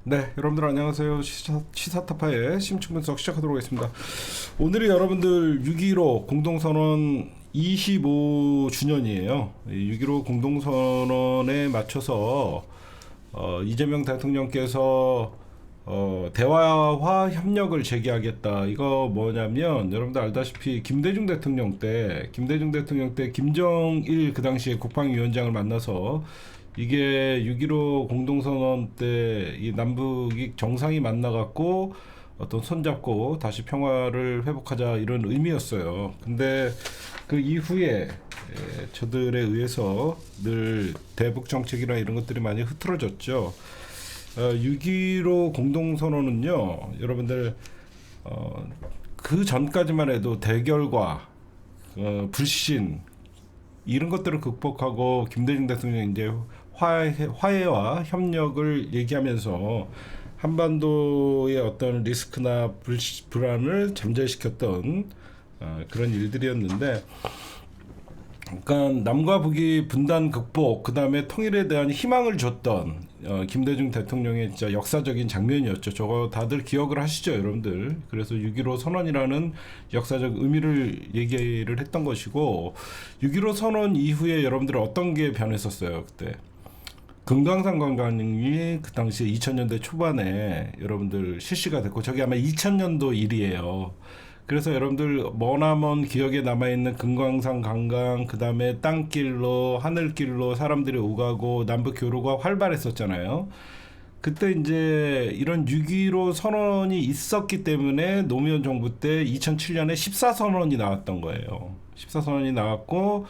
네, 여러분들 안녕하세요. 시사타파의 심층 분석 시작하도록 하겠습니다. 오늘이 여러분들 6.15 공동선언 25주년이에요. 6.15 공동선언에 맞춰서 이재명 대통령께서 대화와 협력을 재개하겠다. 이거 뭐냐면 여러분들 알다시피 김대중 대통령 때 김정일 그 당시에 국방위원장을 만나서 이게 6.15 공동선언 때 이 남북이 정상이 만나갖고 어떤 손잡고 다시 평화를 회복하자 이런 의미였어요. 근데 그 이후에 저들에 의해서 늘 대북 정책이나 이런 것들이 많이 흐트러졌죠. 6.15 공동선언은요, 여러분들 그 전까지만 해도 대결과 불신 이런 것들을 극복하고 김대중 대통령이 이제 화해와 협력을 얘기하면서 한반도의 어떤 리스크나 불안을 잠재시켰던 그런 일들이었는데, 그러니까 남과 북이 분단 극복, 그 다음에 통일에 대한 희망을 줬던 김대중 대통령의 진짜 역사적인 장면이었죠. 저거 다들 기억을 하시죠, 여러분들. 그래서 6.15 선언이라는 역사적 의미를 얘기를 했던 것이고, 6.15 선언 이후에 여러분들 어떤 게 변했었어요, 그때. 금강산 관광이 그 당시에 2000년대 초반에 여러분들 실시가 됐고, 저게 아마 2000년도 일이에요. 그래서 여러분들 머나먼 기억에 남아있는 금강산 관광, 그 다음에 땅길로 하늘길로 사람들이 오가고 남북 교류가 활발했었잖아요. 그때 이제 이런 6.15 선언이 있었기 때문에 노무현 정부 때 2007년에 14선언이 나왔던 거예요. 14선언이 나왔고,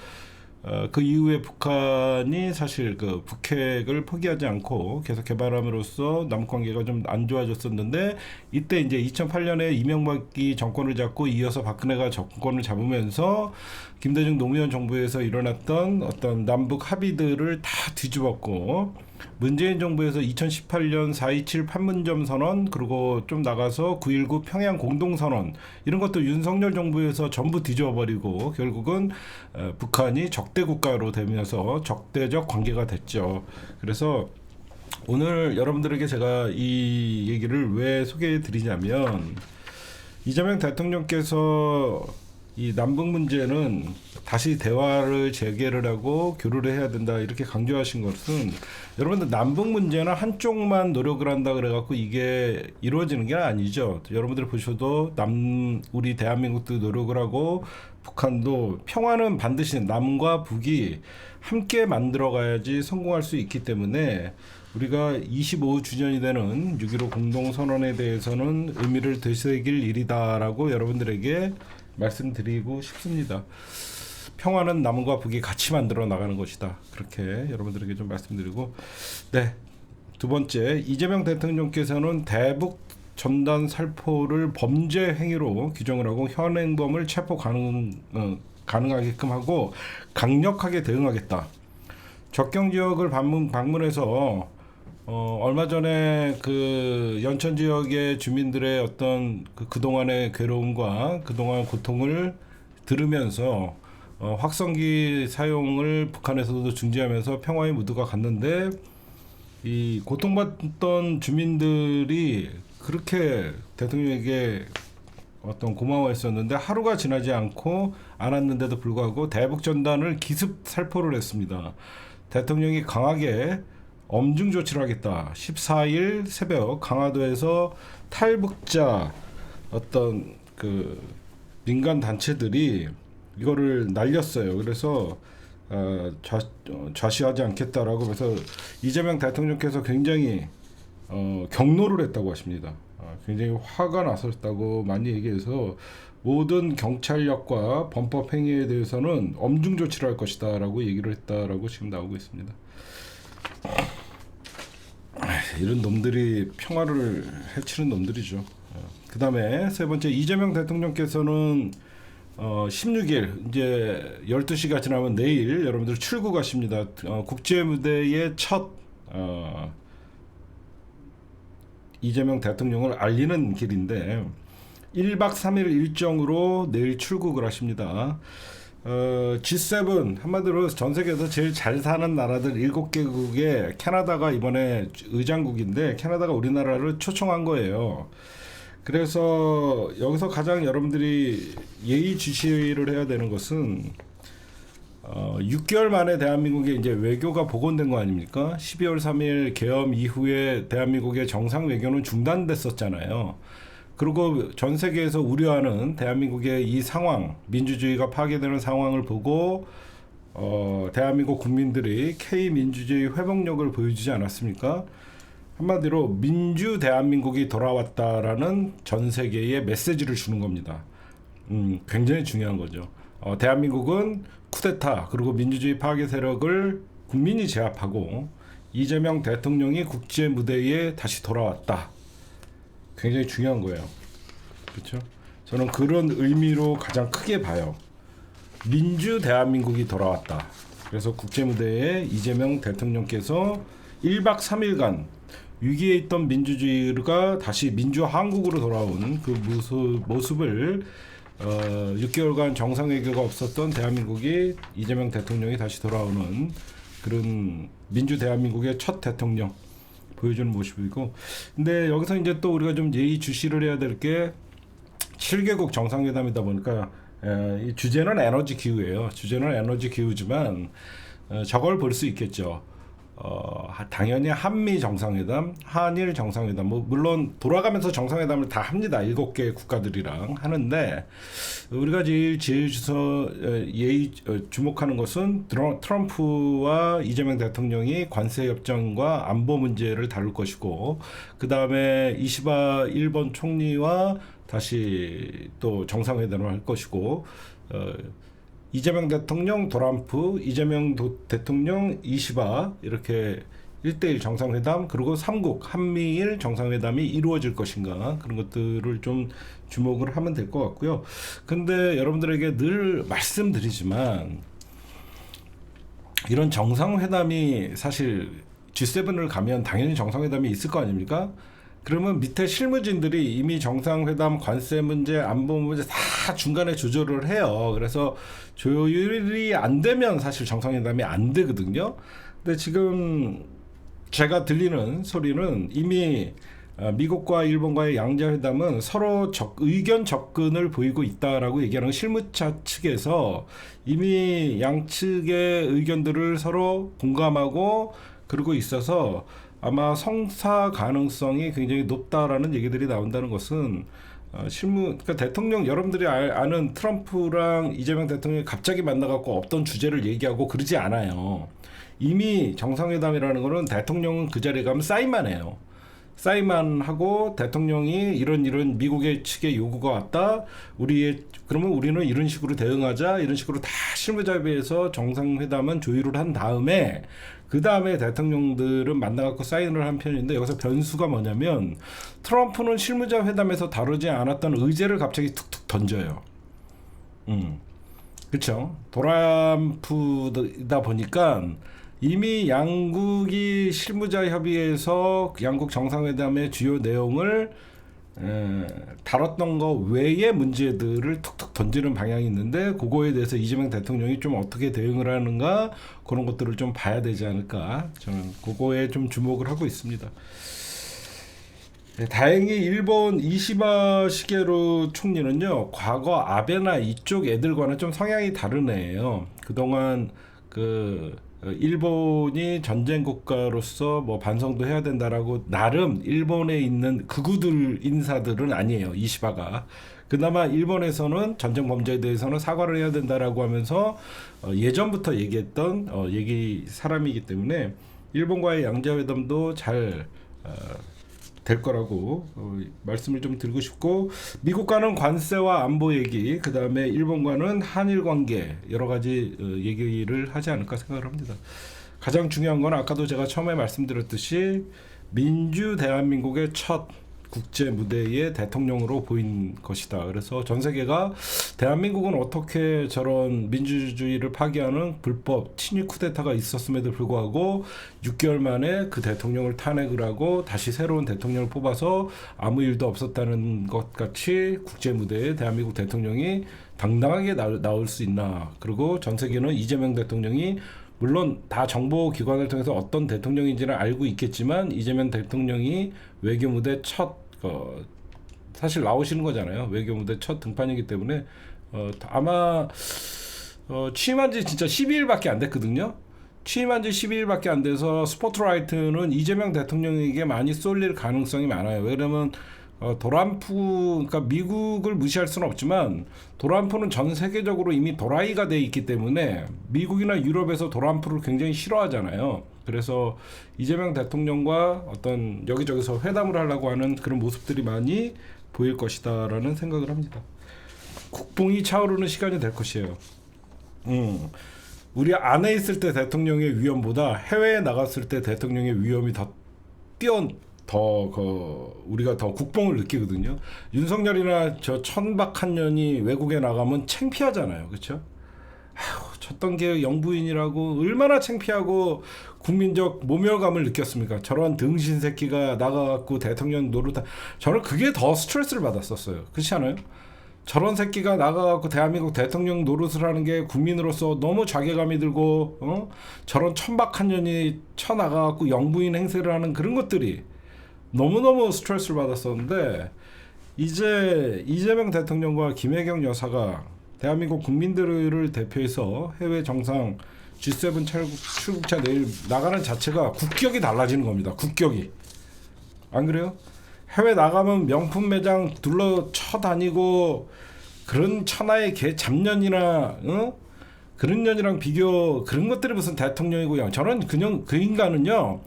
그 이후에 북한이 사실 그 북핵을 포기하지 않고 계속 개발함으로써 남북 관계가 좀 안 좋아졌었는데, 이때 이제 2008년에 이명박이 정권을 잡고 이어서 박근혜가 정권을 잡으면서 김대중 노무현 정부에서 일어났던 어떤 남북 합의들을 다 뒤집었고, 문재인 정부에서 2018년 4.27 판문점 선언, 그리고 좀 나가서 9.19 평양 공동선언, 이런 것도 윤석열 정부에서 전부 뒤집어버리고 결국은 북한이 적대 국가로 되면서 적대적 관계가 됐죠. 그래서 오늘 여러분들에게 제가 이 얘기를 왜 소개해 드리냐면, 이재명 대통령께서 이 남북 문제는 다시 대화를 재개를 하고 교류를 해야 된다 이렇게 강조하신 것은, 여러분들 남북 문제는 한쪽만 노력을 한다 그래갖고 이게 이루어지는 게 아니죠. 여러분들 보셔도 우리 대한민국도 노력을 하고 북한도, 평화는 반드시 남과 북이 함께 만들어가야지 성공할 수 있기 때문에, 우리가 25주년이 되는 6.15 공동선언에 대해서는 의미를 되새길 일이다라고 여러분들에게 말씀드리고 싶습니다. 평화는 남과 북이 같이 만들어 나가는 것이다. 그렇게 여러분들에게 좀 말씀드리고, 네, 두 번째, 이재명 대통령께서는 대북 전단 살포를 범죄 행위로 규정을 하고 현행범을 체포 가능하게끔 하고 강력하게 대응하겠다. 접경 지역을 방문해서 얼마 전에 그 연천 지역의 주민들의 어떤 그동안의 괴로움과 그동안 고통을 들으면서 확성기 사용을 북한에서도 중지하면서 평화의 무드가 갔는데, 이 고통받던 주민들이 그렇게 대통령에게 어떤 고마워했었는데 하루가 지나지 않았는데도 불구하고 대북 전단을 기습 살포를 했습니다. 대통령이 강하게 엄중 조치를 하겠다. 14일 새벽 강화도에서 탈북자 어떤 그 민간 단체들이 이거를 날렸어요. 그래서 좌시하지 않겠다라고 해서 이재명 대통령께서 굉장히 경로를 했다고 하십니다. 굉장히 화가 났었다고 많이 얘기해서 모든 경찰력과 범법 행위에 대해서는 엄중 조치를 할 것이다라고 얘기를 했다라고 지금 나오고 있습니다. 이런 놈들이 평화를 해치는 놈들이죠. 그 다음에 세 번째, 이재명 대통령께서는 16일 이제 12시가 지나면 내일 여러분들 출국하십니다. 국제무대의 첫 이재명 대통령을 알리는 길인데 1박 3일 일정으로 내일 출국을 하십니다. G7 한마디로 전 세계에서 제일 잘 사는 나라들 7개국에 캐나다가 이번에 의장국인데 캐나다가 우리나라를 초청한 거예요. 그래서 여기서 가장 여러분들이 예의주시를 해야 되는 것은 6개월 만에 대한민국에 이제 외교가 복원된 거 아닙니까? 12월 3일 계엄 이후에 대한민국의 정상 외교는 중단됐었잖아요. 그리고 전 세계에서 우려하는 대한민국의 이 상황, 민주주의가 파괴되는 상황을 보고 대한민국 국민들이 K-민주주의 회복력을 보여주지 않았습니까? 한마디로 민주 대한민국이 돌아왔다라는 전 세계에 메시지를 주는 겁니다. 굉장히 중요한 거죠. 대한민국은 쿠데타 그리고 민주주의 파괴 세력을 국민이 제압하고 이재명 대통령이 국제 무대에 다시 돌아왔다. 굉장히 중요한 거예요. 그렇죠? 저는 그런 의미로 가장 크게 봐요. 민주 대한민국이 돌아왔다. 그래서 국제 무대에 이재명 대통령께서 1박 3일간 위기에 있던 민주주의가 다시 민주 한국으로 돌아온 그 모습을 6개월간 정상 외교가 없었던 대한민국이 이재명 대통령이 다시 돌아오는 그런 민주 대한민국의 첫 대통령 보여주는 모습이고, 근데 여기서 이제 또 우리가 좀 예의주시를 해야 될 게 7개국 정상회담이다 보니까 이 주제는 에너지 기후예요. 주제는 에너지 기후지만 저걸 볼 수 있겠죠. 당연히 한미 정상회담, 한일 정상회담, 뭐 물론 돌아가면서 정상회담을 다 합니다. 7개 국가들이랑 하는데 우리가 제일 주목하는 것은 트럼프와 이재명 대통령이 관세 협정과 안보 문제를 다룰 것이고, 그 다음에 이시바 일본 총리와 다시 또 정상회담을 할 것이고, 이재명 대통령 트럼프, 이재명 대통령 이시바 이렇게 1대1 정상회담, 그리고 3국 한미일 정상회담이 이루어질 것인가, 그런 것들을 좀 주목을 하면 될 것 같고요. 근데 여러분들에게 늘 말씀드리지만 이런 정상회담이 사실 G7을 가면 당연히 정상회담이 있을 거 아닙니까? 그러면 밑에 실무진들이 이미 정상회담, 관세 문제, 안보 문제 다 중간에 조절을 해요. 그래서 조율이 안 되면 사실 정상회담이 안 되거든요. 근데 지금 제가 들리는 소리는 이미 미국과 일본과의 양자회담은 서로 의견 접근을 보이고 있다라고 얘기하는 실무차 측에서 이미 양측의 의견들을 서로 공감하고 그러고 있어서 아마 성사 가능성이 굉장히 높다라는 얘기들이 나온다는 것은 그러니까 대통령, 여러분들이 아는 트럼프랑 이재명 대통령이 갑자기 만나갖고 없던 주제를 얘기하고 그러지 않아요. 이미 정상회담이라는 거는 대통령은 그 자리에 가면 사인만 해요. 사인만 하고 대통령이 이런 미국의 측의 요구가 왔다. 그러면 우리는 이런 식으로 대응하자. 이런 식으로 다 실무자비에서 정상회담은 조율을 한 다음에 그 다음에 대통령들은 만나갖고 사인을 한 편인데, 여기서 변수가 뭐냐면 트럼프는 실무자 회담에서 다루지 않았던 의제를 갑자기 툭툭 던져요. 그렇죠. 트럼프다 보니까 이미 양국이 실무자 협의에서 양국 정상회담의 주요 내용을 다뤘던 거 외의 문제들을 툭툭 던지는 방향이 있는데, 그거에 대해서 이재명 대통령이 좀 어떻게 대응을 하는가, 그런 것들을 좀 봐야 되지 않을까, 저는 그거에 좀 주목을 하고 있습니다. 다행히 일본 이시바 시게루 총리는요, 과거 아베나 이쪽 애들과는 좀 성향이 다른 애예요. 그동안 일본이 전쟁 국가로서 뭐 반성도 해야 된다라고 나름 일본에 있는 극우들 인사들은 아니에요, 이시바가. 그나마 일본에서는 전쟁 범죄에 대해서는 사과를 해야 된다라고 하면서 예전부터 얘기했던 사람이기 때문에 일본과의 양자회담도 잘 될 거라고 말씀을 좀 드리고 싶고, 미국과는 관세와 안보 얘기, 그 다음에 일본과는 한일 관계 여러 가지 얘기를 하지 않을까 생각을 합니다. 가장 중요한 건 아까도 제가 처음에 말씀드렸듯이 민주 대한민국의 첫 국제 무대의 대통령으로 보인 것이다. 그래서 전 세계가 대한민국은 어떻게 저런 민주주의를 파괴하는 불법 친위 쿠데타가 있었음에도 불구하고 6개월 만에 그 대통령을 탄핵을 하고 다시 새로운 대통령을 뽑아서 아무 일도 없었다는 것 같이 국제 무대에 대한민국 대통령이 당당하게 나올 수 있나. 그리고 전 세계는 이재명 대통령이 물론 다 정보 기관을 통해서 어떤 대통령인지는 알고 있겠지만 이재명 대통령이 외교 무대 첫 사실 나오시는 거잖아요. 외교 무대 첫 등판이기 때문에 아마 취임한 지 진짜 12일밖에 안 됐거든요. 취임한 지 12일밖에 안 돼서 스포트라이트는 이재명 대통령에게 많이 쏠릴 가능성이 많아요. 왜냐면 도란프, 그러니까 미국을 무시할 수는 없지만 도란프는 전 세계적으로 이미 도라이가 돼 있기 때문에 미국이나 유럽에서 도란프를 굉장히 싫어하잖아요. 그래서 이재명 대통령과 어떤 여기저기서 회담을 하려고 하는 그런 모습들이 많이 보일 것이다라는 생각을 합니다. 국뽕이 차오르는 시간이 될 것이에요. 우리 안에 있을 때 대통령의 위험보다 해외에 나갔을 때 대통령의 위험이 우리가 더 국뽕을 느끼거든요. 윤석열이나 저 천박한 년이 외국에 나가면 창피하잖아요, 그렇죠? 첫 단계 영부인이라고 얼마나 창피하고 국민적 모멸감을 느꼈습니까? 저런 등신 새끼가 나가갖고 대통령 노릇하. 저는 그게 더 스트레스를 받았었어요. 그렇지 않아요? 저런 새끼가 나가갖고 대한민국 대통령 노릇을 하는 게 국민으로서 너무 자괴감이 들고, 저런 천박한 년이 쳐나가갖고 영부인 행세를 하는 그런 것들이 너무너무 스트레스를 받았었는데, 이제 이재명 대통령과 김혜경 여사가 대한민국 국민들을 대표해서 해외 정상 G7 출국차 내일 나가는 자체가 국격이 달라지는 겁니다. 국격이. 안 그래요? 해외 나가면 명품 매장 둘러 쳐다니고 그런 천하의 개 잡년이나 그런 년이랑 비교, 그런 것들이 무슨 대통령이고요. 저는 그냥 그 인간은요,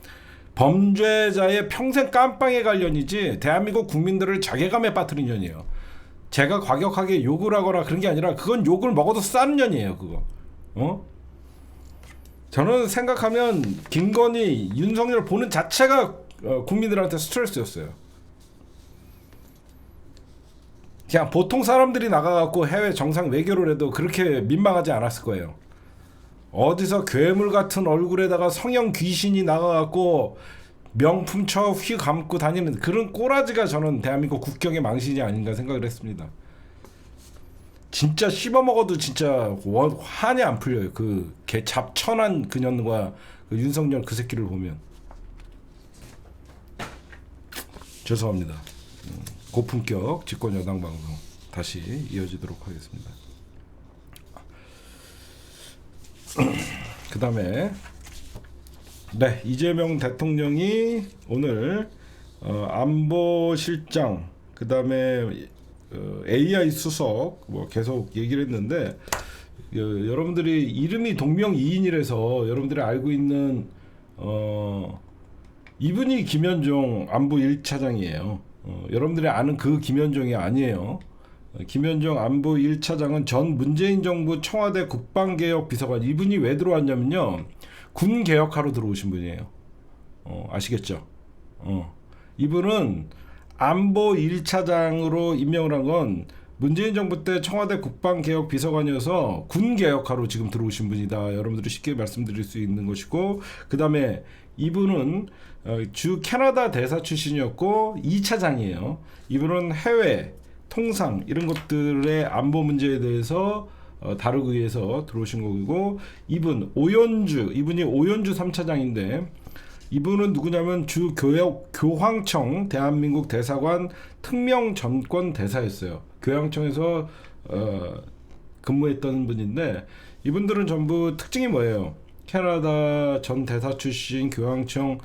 범죄자의 평생 깜빵에 갈 년이지 대한민국 국민들을 자괴감에 빠뜨린 년이에요. 제가 과격하게 욕을 하거나 그런 게 아니라 그건 욕을 먹어도 싸는 년이에요. 그거. 저는 생각하면 김건희, 윤석열 보는 자체가 국민들한테 스트레스였어요. 그냥 보통 사람들이 나가갖고 해외 정상 외교를 해도 그렇게 민망하지 않았을 거예요. 어디서 괴물 같은 얼굴에다가 성형 귀신이 나가갖고 명품차 휘 감고 다니는 그런 꼬라지가 저는 대한민국 국격의 망신이 아닌가 생각을 했습니다. 진짜 씹어먹어도 진짜 한이 안 풀려요. 그 개 잡천한 그년과 그 윤석열 그 새끼를 보면. 죄송합니다. 고품격 집권 여당 방송 다시 이어지도록 하겠습니다. 그 다음에 네, 이재명 대통령이 오늘 안보실장, 그 다음에 AI 수석 뭐 계속 얘기를 했는데, 여러분들이 이름이 동명이인이라서 여러분들이 알고 있는 이분이 김현종 안보 1차장이에요. 여러분들이 아는 그 김현종이 아니에요. 김현종 안보 1차장은 전 문재인 정부 청와대 국방개혁 비서관. 이분이 왜 들어왔냐면요, 군 개혁하러 들어오신 분이에요. 아시겠죠? 이분은 안보 1차장으로 임명을 한 건 문재인 정부 때 청와대 국방개혁 비서관이어서 군 개혁하러 지금 들어오신 분이다. 여러분들이 쉽게 말씀드릴 수 있는 것이고, 그 다음에 이분은 주 캐나다 대사 출신이었고 2차장이에요. 이분은 해외 통상 이런 것들의 안보 문제에 대해서 다루기 위해서 들어오신 거고, 이분이 오연주 3차장인데 이분은 누구냐면 주 교황청 대한민국 대사관 특명 전권 대사였어요. 교황청에서 근무했던 분인데, 이분들은 전부 특징이 뭐예요? 캐나다 전 대사 출신, 교황청,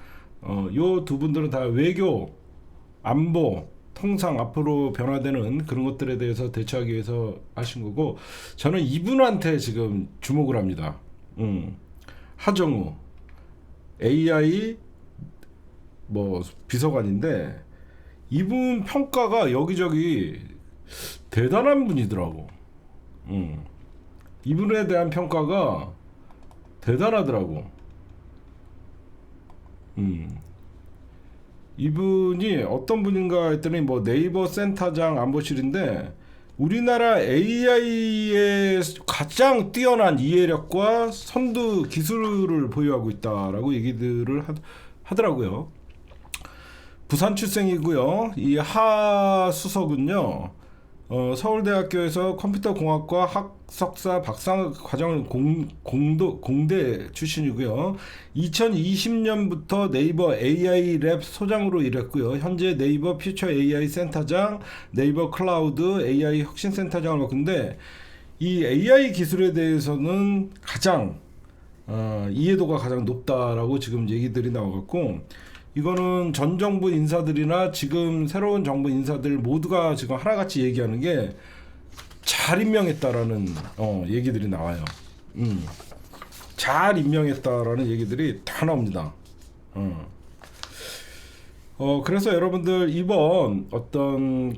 요 두 분들은 다 외교, 안보, 통상 앞으로 변화되는 그런 것들에 대해서 대처하기 위해서 하신 거고, 저는 이분한테 지금 주목을 합니다. 하정우 AI 뭐 비서관인데, 이분 평가가 여기저기 대단한 분이더라고. 이분에 대한 평가가 대단하더라고. 이분이 어떤 분인가 했더니 뭐 네이버 센터장 안보실인데 우리나라 AI의 가장 뛰어난 이해력과 선두 기술을 보유하고 있다라고 얘기들을 하더라고요. 부산 출생이고요. 이 하 수석은요. 서울대학교에서 컴퓨터공학과 학석사 박사 과정을 공대 출신이고요. 2020년부터 네이버 AI 랩 소장으로 일했고요. 현재 네이버 퓨처 AI 센터장, 네이버 클라우드 AI 혁신센터장을 맡는데 이 AI 기술에 대해서는 가장 이해도가 가장 높다라고 지금 얘기들이 나와갖고 이거는 전 정부 인사들이나 지금 새로운 정부 인사들 모두가 지금 하나같이 얘기하는 게 잘 임명했다라는 얘기들이 나와요. 잘 임명했다라는 얘기들이 다 나옵니다. 그래서 여러분들 이번 어떤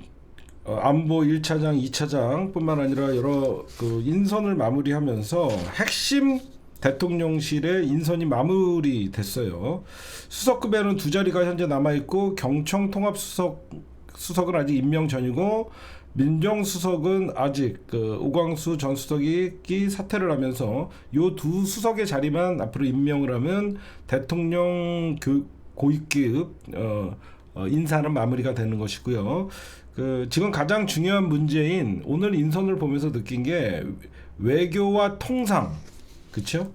안보 1차장, 2차장 뿐만 아니라 여러 그 인선을 마무리하면서 핵심 대통령실의 인선이 마무리됐어요. 수석급에는 두 자리가 현재 남아있고 경청통합수석은 아직 임명 전이고 민정수석은 아직 오광수 전 수석이 사퇴를 하면서 요 두 수석의 자리만 앞으로 임명을 하면 대통령 고위급 인사는 마무리가 되는 것이고요. 지금 가장 중요한 문제인 오늘 인선을 보면서 느낀 게 외교와 통상, 그렇죠?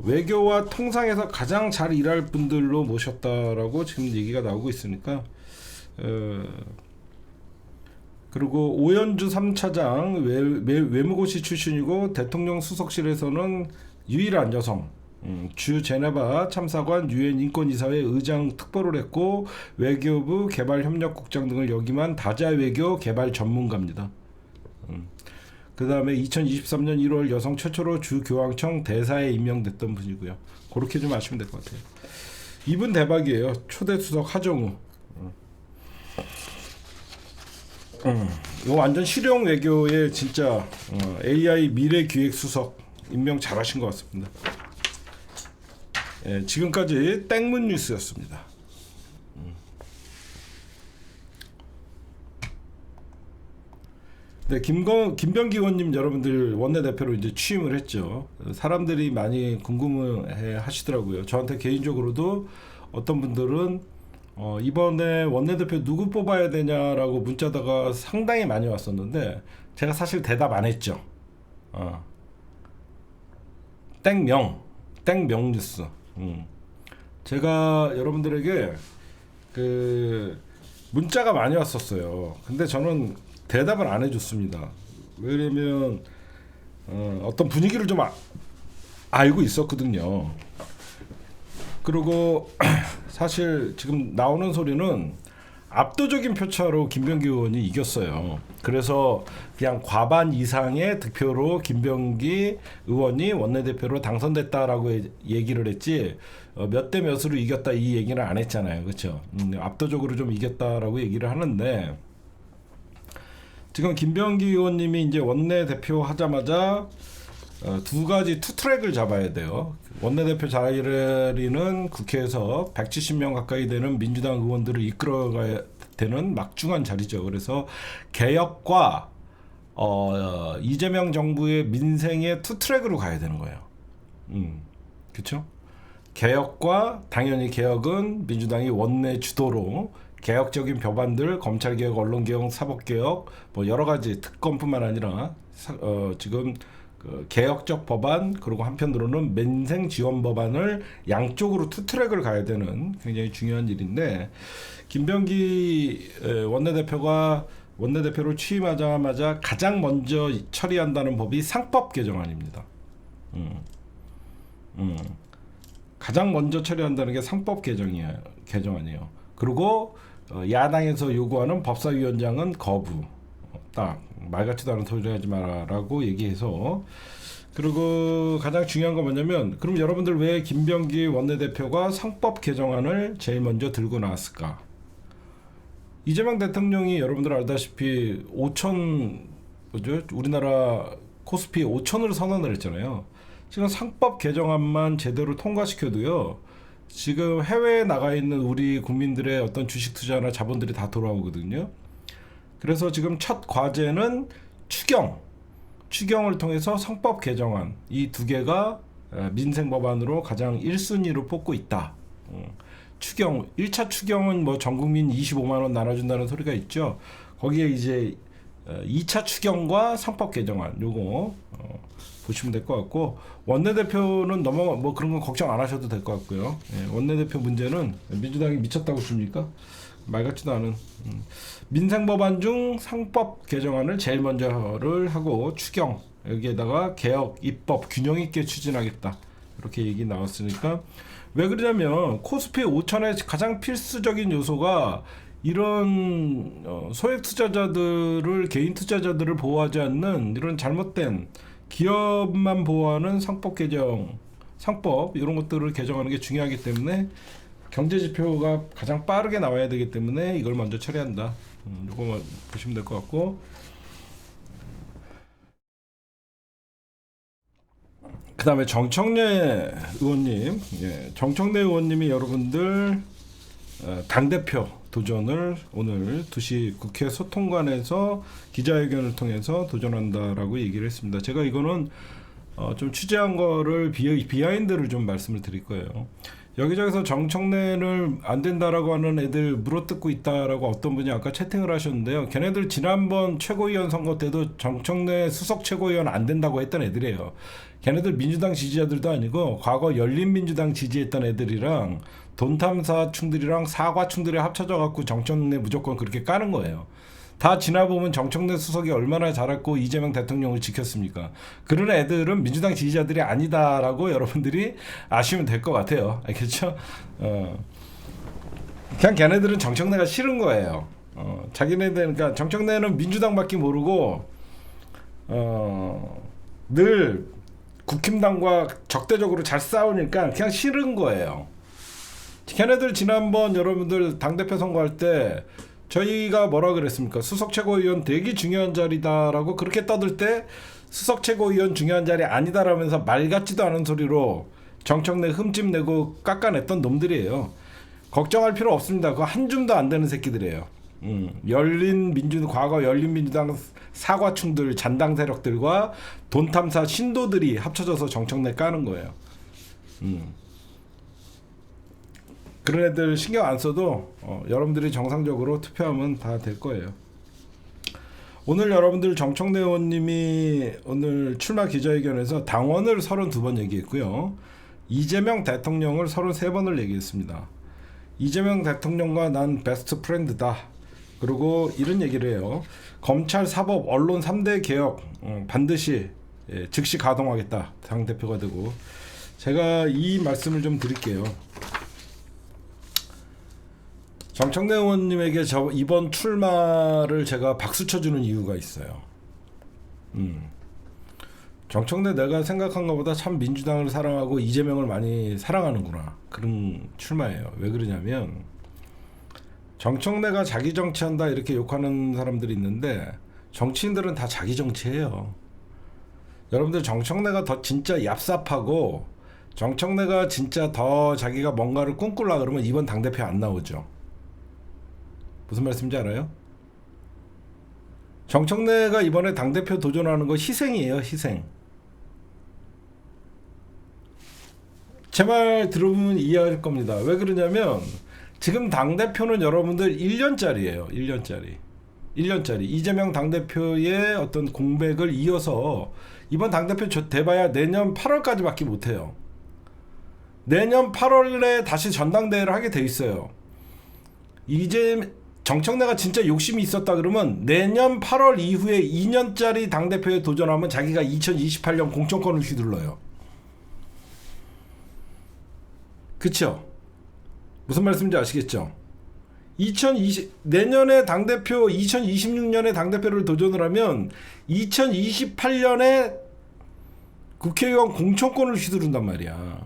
외교와 통상에서 가장 잘 일할 분들로 모셨다라고 지금 얘기가 나오고 있으니까 그리고 오연주 3차장 외무고시 출신이고 대통령 수석실에서는 유일한 여성 주 제네바 참사관 유엔 인권이사회 의장 특보를 했고 외교부 개발협력국장 등을 역임한 다자 외교 개발 전문가입니다. 그 다음에 2023년 1월 여성 최초로 주교황청 대사에 임명됐던 분이고요. 그렇게 좀 아시면 될 것 같아요. 이분 대박이에요. 초대 수석 하정우. 이거 완전 실용 외교의 진짜 AI 미래 기획 수석 임명 잘하신 것 같습니다. 예, 지금까지 땡문 뉴스였습니다. 네, 김병기 의원님 여러분들 원내대표로 이제 취임을 했죠. 사람들이 많이 궁금해 하시더라고요. 저한테 개인적으로도 어떤 분들은 이번에 원내대표 누구 뽑아야 되냐라고 문자다가 상당히 많이 왔었는데 제가 사실 대답 안 했죠. 땡명 뉴스. 제가 여러분들에게 문자가 많이 왔었어요. 근데 저는 대답을 안 해줬습니다. 왜냐면 어떤 분위기를 좀 알고 있었거든요. 그리고 사실 지금 나오는 소리는 압도적인 표차로 김병기 의원이 이겼어요. 그래서 그냥 과반 이상의 득표로 김병기 의원이 원내대표로 당선됐다라고 얘기를 했지 몇 대 몇으로 이겼다 이 얘기는 안 했잖아요. 그렇죠? 압도적으로 좀 이겼다라고 얘기를 하는데 지금 김병기 의원님이 이제 원내대표 하자마자 두 가지 투트랙을 잡아야 돼요. 원내대표 자리는 국회에서 170명 가까이 되는 민주당 의원들을 이끌어가야 되는 막중한 자리죠. 그래서 개혁과 이재명 정부의 민생의 투트랙으로 가야 되는 거예요. 그렇죠? 개혁과 당연히 개혁은 민주당이 원내 주도로 개혁적인 법안들, 검찰개혁, 언론개혁, 사법개혁 뭐 여러 가지 특검뿐만 아니라 지금 개혁적 법안 그리고 한편으로는 민생 지원 법안을 양쪽으로 투트랙을 가야 되는 굉장히 중요한 일인데 김병기 원내대표가 원내대표로 취임하자마자 가장 먼저 처리한다는 법이 상법 개정안입니다. 가장 먼저 처리한다는 게 상법 개정안이에요. 그리고 야당에서 요구하는 법사위원장은 거부. 딱 말 같지도 않은 소리 하지 마라라고 얘기해서 그리고 가장 중요한 건 뭐냐면 그럼 여러분들 왜 김병기 원내대표가 상법 개정안을 제일 먼저 들고 나왔을까? 이재명 대통령이 여러분들 알다시피 5천 우리나라 코스피 5천으로 선언을 했잖아요. 지금 상법 개정안만 제대로 통과시켜도요. 지금 해외에 나가 있는 우리 국민들의 어떤 주식 투자나 자본들이 다 돌아오거든요. 그래서 지금 첫 과제는 추경을 통해서 성법 개정안 이 두 개가 민생 법안으로 가장 1순위로 뽑고 있다. 추경 1차 추경은 뭐 전 국민 25만 원 나눠준다는 소리가 있죠. 거기에 이제 2차 추경과 성법 개정안 요거 보시면 될 것 같고, 원내대표는 너무 뭐 그런 건 걱정 안 하셔도 될 것 같고요. 예, 원내대표 문제는 민주당이 미쳤다고 줍니까? 말 같지도 않은 민생법안 중 상법 개정안을 제일 먼저를 하고 추경 여기에다가 개혁 입법 균형 있게 추진하겠다 이렇게 얘기 나왔으니까, 왜 그러냐면 코스피 5천의 가장 필수적인 요소가 이런 소액 투자자들을 개인 투자자들을 보호하지 않는 이런 잘못된 기업만 보호하는 상법 개정, 상법 이런 것들을 개정하는 게 중요하기 때문에 경제 지표가 가장 빠르게 나와야 되기 때문에 이걸 먼저 처리한다. 이거 보시면 될 것 같고, 그 다음에 정청래 의원님, 예, 정청래 의원님이 여러분들 당대표 도전을 오늘 2시 국회 소통관에서 기자회견을 통해서 도전한다라고 얘기를 했습니다. 제가 이거는 좀 취재한 거를 비하인드를 좀 말씀을 드릴 거예요. 여기저기서 정청래를 안 된다라고 하는 애들 물어뜯고 있다라고 어떤 분이 아까 채팅을 하셨는데요. 걔네들 지난번 최고위원 선거 때도 정청래 수석 최고위원 안 된다고 했던 애들이에요. 걔네들 민주당 지지자들도 아니고 과거 열린민주당 지지했던 애들이랑 돈탐사충들이랑 사과충들이 합쳐져 갖고 정청래 무조건 그렇게 까는 거예요. 다 지나보면 정청래 수석이 얼마나 잘했고 이재명 대통령을 지켰습니까? 그런 애들은 민주당 지지자들이 아니다라고 여러분들이 아시면 될 것 같아요. 알겠죠? 그냥 걔네들은 정청래가 싫은 거예요. 자기네들, 그러니까 정청래는 민주당밖에 모르고 늘 국힘당과 적대적으로 잘 싸우니까 그냥 싫은 거예요. 걔네들 지난번 여러분들 당대표 선거할 때 저희가 뭐라 그랬습니까? 수석 최고위원 되게 중요한 자리다라고 그렇게 떠들 때 수석 최고위원 중요한 자리 아니다라면서 말 같지도 않은 소리로 정청래 흠집 내고 깎아냈던 놈들이에요. 걱정할 필요 없습니다. 그거 한 줌도 안 되는 새끼들이에요. 과거 열린민주당 사과충들 잔당 세력들과 돈탐사 신도들이 합쳐져서 정청래 까는 거예요. 그런 애들 신경 안 써도 여러분들이 정상적으로 투표하면 다 될 거예요. 오늘 여러분들 정청래 의원님이 오늘 출마 기자회견에서 당원을 32번 얘기했고요. 이재명 대통령을 33번을 얘기했습니다. 이재명 대통령과 난 베스트 프렌드다. 그리고 이런 얘기를 해요. 검찰, 사법, 언론 3대 개혁 반드시 즉시 가동하겠다. 당대표가 되고. 제가 이 말씀을 좀 드릴게요. 정청래 의원님에게 이번 출마를 제가 박수 쳐주는 이유가 있어요. 정청래 내가 생각한 것보다 참 민주당을 사랑하고 이재명을 많이 사랑하는구나. 그런 출마예요. 왜 그러냐면 정청래가 자기 정치한다 이렇게 욕하는 사람들이 있는데 정치인들은 다 자기 정치해요. 여러분들 정청래가 더 진짜 얍삽하고 정청래가 진짜 더 자기가 뭔가를 꿈꾸려 그러면 이번 당대표 안 나오죠. 무슨 말씀인지 알아요? 정청래가 이번에 당대표 도전하는 거 희생이에요. 희생. 제 말 들어보면 이해할 겁니다. 왜 그러냐면 지금 당대표는 여러분들 1년짜리예요. 1년짜리. 이재명 당대표의 어떤 공백을 이어서 이번 당대표 돼봐야 내년 8월까지밖에 못해요. 내년 8월에 다시 전당대회를 하게 돼 있어요. 이제 정청래가 진짜 욕심이 있었다 그러면 내년 8월 이후에 2년짜리 당대표에 도전하면 자기가 2028년 공천권을 휘둘러요. 그쵸? 무슨 말씀인지 아시겠죠? 내년에 당대표 2026년에 당대표를 도전을 하면 2028년에 국회의원 공천권을 휘두른단 말이야.